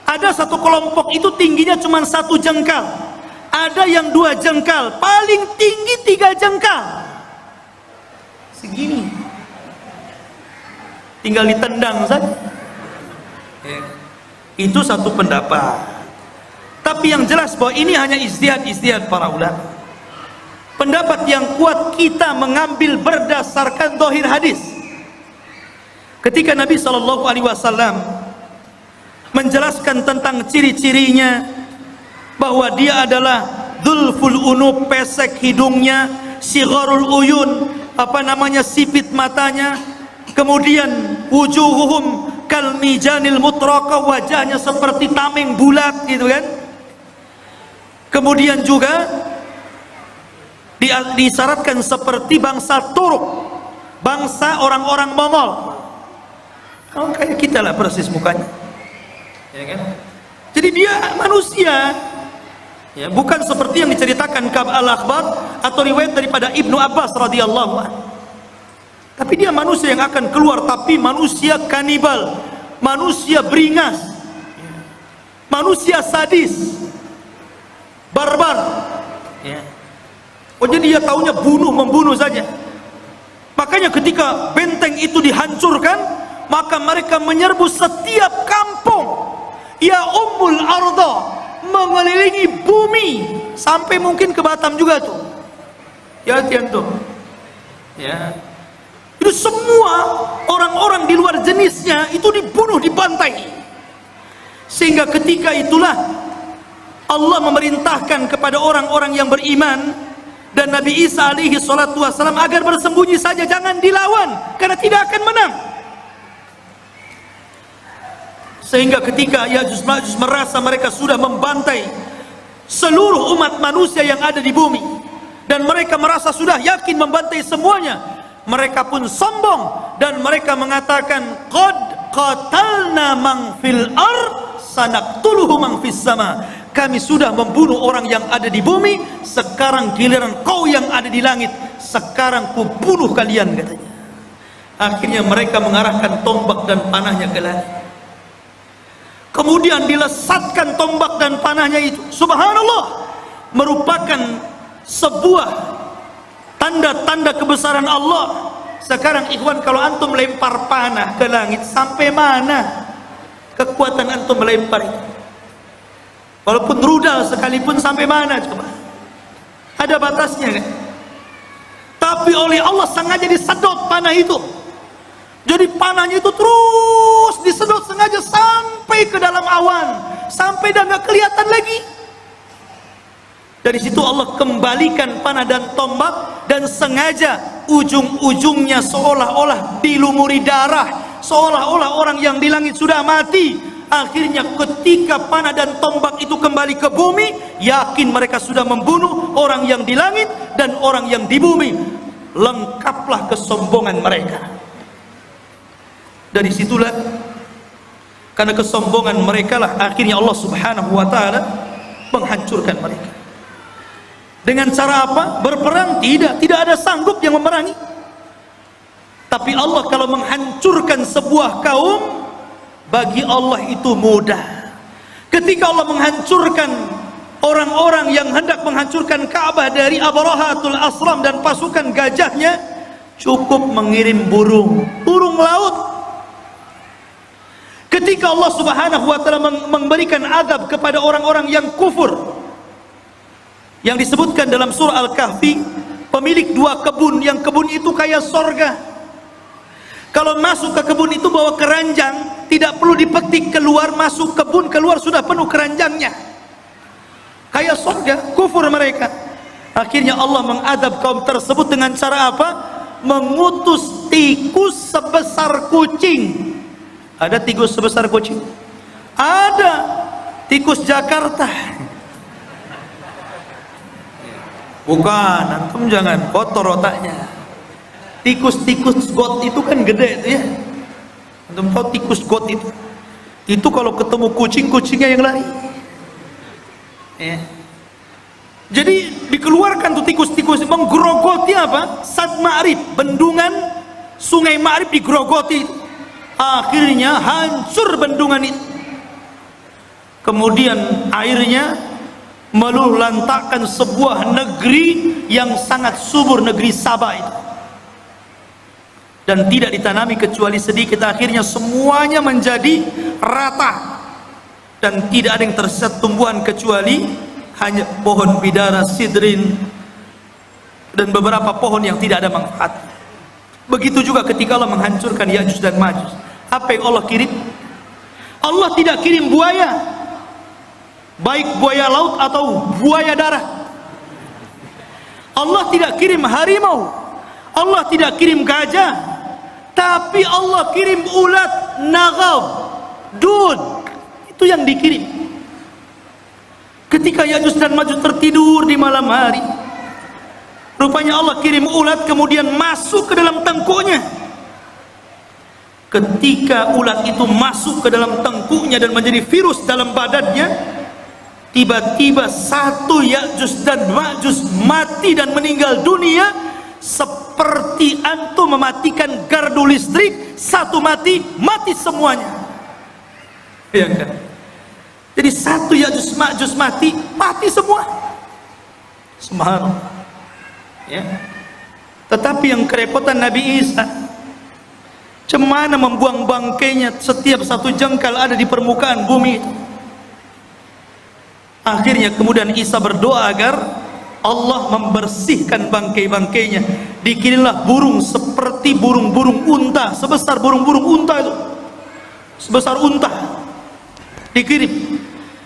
Ada satu kelompok itu tingginya cuma 1 jengkal, ada yang 2 jengkal, paling tinggi 3 jengkal. Segini, tinggal ditendang saja. Itu satu pendapat. Tapi yang jelas bahwa ini hanya ijtihad para ulama. Pendapat yang kuat kita mengambil berdasarkan zahir hadis. Ketika Nabi SAW menjelaskan tentang ciri-cirinya, bahwa dia adalah dzulful unub, pesek hidungnya, sigharul uyun, sipit matanya, kemudian wujuhuhum kal mijanil mutraqa, wajahnya seperti tameng bulat gitu kan. Kemudian juga disyaratkan seperti bangsa Turuk, bangsa orang-orang Mongol. Kalau kayak kita lah persis mukanya, ya kan? Jadi dia manusia, ya, bukan seperti yang diceritakan Ka'ab al-Akhbar atau riwayat daripada Ibnu Abbas radhiyallahu anhu. Tapi dia manusia yang akan keluar, tapi manusia kanibal, manusia beringas, manusia sadis, barbar, ya. Oh, jadi dia taunya membunuh saja. Makanya ketika benteng itu dihancurkan, maka mereka menyerbu setiap kampung. Ya ummul arda, mengelilingi bumi sampai mungkin ke Batam juga tuh. Ya tuh. Ya. Itu semua orang-orang di luar jenisnya itu dibunuh, dibantai. Sehingga ketika itulah Allah memerintahkan kepada orang-orang yang beriman dan Nabi Isa alaihi salatu wassalam agar bersembunyi saja, jangan dilawan karena tidak akan menang. Sehingga ketika Ya'juj Ma'juj merasa mereka sudah membantai seluruh umat manusia yang ada di bumi, dan mereka merasa sudah yakin membantai semuanya, mereka pun sombong dan mereka mengatakan, qad qatalna man fil ard sanaqtuluhu man fis sama. Kami sudah membunuh orang yang ada di bumi, sekarang giliran kau yang ada di langit, sekarang ku bunuh kalian, katanya. Akhirnya mereka mengarahkan tombak dan panahnya ke langit. Kemudian dilesatkan tombak dan panahnya itu, subhanallah, merupakan sebuah tanda-tanda kebesaran Allah. Sekarang ikhwan, kalau antum lempar panah ke langit, sampai mana kekuatan antum melempar itu? Walaupun rudal sekalipun, sampai mana coba? Ada batasnya kan? Tapi oleh Allah sengaja disedot panah itu. Jadi panahnya itu terus disedot sengaja sampai ke dalam awan, sampai dah nggak kelihatan lagi. Dari situ Allah kembalikan panah dan tombak, dan sengaja ujung-ujungnya seolah-olah dilumuri darah, seolah-olah orang yang di langit sudah mati. Akhirnya ketika panah dan tombak itu kembali ke bumi, yakin mereka sudah membunuh orang yang di langit dan orang yang di bumi. Lengkaplah kesombongan mereka. Dari situlah, karena kesombongan mereka lah akhirnya Allah subhanahu wa ta'ala menghancurkan mereka. Dengan cara apa? Berperang? Tidak ada sanggup yang memerangi. Tapi Allah kalau menghancurkan sebuah kaum, bagi Allah itu mudah. Ketika Allah menghancurkan orang-orang yang hendak menghancurkan Ka'bah dari Abrahatul Asram dan pasukan gajahnya, cukup mengirim burung laut. Ketika Allah subhanahu wa ta'ala memberikan azab kepada orang-orang yang kufur, yang disebutkan dalam surah Al-Kahfi, pemilik 2 kebun, yang kebun itu kayak sorga. Kalau masuk ke kebun itu bawa keranjang, tidak perlu dipetik, keluar, masuk kebun, keluar sudah penuh keranjangnya. Kayak surga, kufur mereka. Akhirnya Allah mengadab kaum tersebut dengan cara apa? Mengutus tikus sebesar kucing. Ada tikus sebesar kucing? Ada. Tikus Jakarta. Bukan, antum jangan kotor otaknya. Tikus-tikus got itu kan gede itu ya. Antum tahu tikus got itu? Itu kalau ketemu kucing, kucingnya yang lari. Ya. Jadi dikeluarkan tuh tikus-tikus menggerogoti apa? Sad Ma'rib, bendungan Sungai Ma'rib digerogoti. Akhirnya hancur bendungan itu. Kemudian airnya meluluhlantakkan sebuah negeri yang sangat subur, negeri Sabah itu. Dan tidak ditanami kecuali sedikit. Akhirnya semuanya menjadi rata. Dan tidak ada yang tersisa tumbuhan kecuali hanya pohon bidara, sidrin, dan beberapa pohon yang tidak ada manfaat. Begitu juga ketika Allah menghancurkan Ya'juj dan Ma'juj. Apa yang Allah kirim? Allah tidak kirim buaya, baik buaya laut atau buaya darat. Allah tidak kirim harimau, Allah tidak kirim gajah, tapi Allah kirim ulat, nagab, dud. Itu yang dikirim. Ketika Ya'juj dan Ma'juj tertidur di malam hari, rupanya Allah kirim ulat kemudian masuk ke dalam tengkuknya. Ketika ulat itu masuk ke dalam tengkuknya dan menjadi virus dalam badannya, tiba-tiba satu Ya'juj dan Ma'juj mati dan meninggal dunia, seperti antum mematikan gardu listrik, satu mati, mati semuanya. Ya kan? Jadi satu Ya'juj Ma'juj mati, mati semua. Subhanallah. Ya. Tetapi yang kerepotan Nabi Isa, cemana membuang bangkainya setiap satu jengkal ada di permukaan bumi. Akhirnya kemudian Isa berdoa agar Allah membersihkan bangkai-bangkainya. Dikirimlah burung seperti burung-burung unta, sebesar burung-burung unta itu, sebesar unta, dikirim.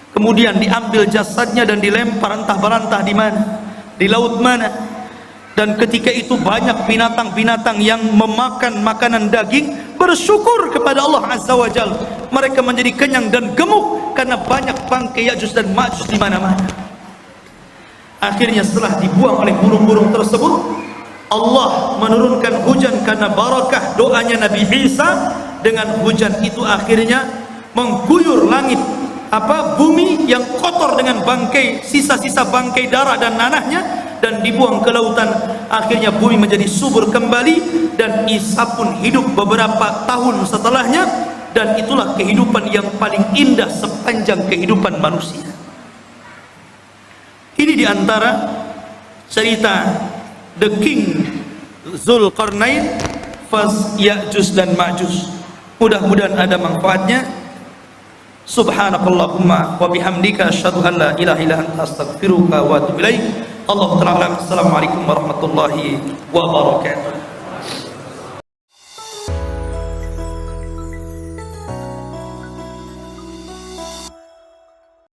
Kemudian diambil jasadnya dan dilempar entah berantah di mana, di laut mana. Dan ketika itu banyak binatang-binatang yang memakan makanan daging bersyukur kepada Allah Azza wa Jalla. Mereka menjadi kenyang dan gemuk karena banyak bangkai Ya'juj dan Ma'juj di mana-mana. Akhirnya setelah dibuang oleh burung-burung tersebut, Allah menurunkan hujan karena barakah doanya Nabi Isa. Dengan hujan itu akhirnya mengguyur langit, bumi yang kotor dengan bangkai, sisa-sisa bangkai darah dan nanahnya, dan dibuang ke lautan. Akhirnya bumi menjadi subur kembali, dan Isa pun hidup beberapa tahun setelahnya, dan itulah kehidupan yang paling indah sepanjang kehidupan manusia. Ini diantara cerita The King Zulkarnain Fas Ya'juj dan Ma'juj. Mudah-mudahan ada manfaatnya. Subhanakallahumma wa bihamdika asyhadu an la ilaha illa anta astaghfiruka wa atubu ilaik. Allahu ta'ala. Assalamualaikum warahmatullahi wabarakatuh.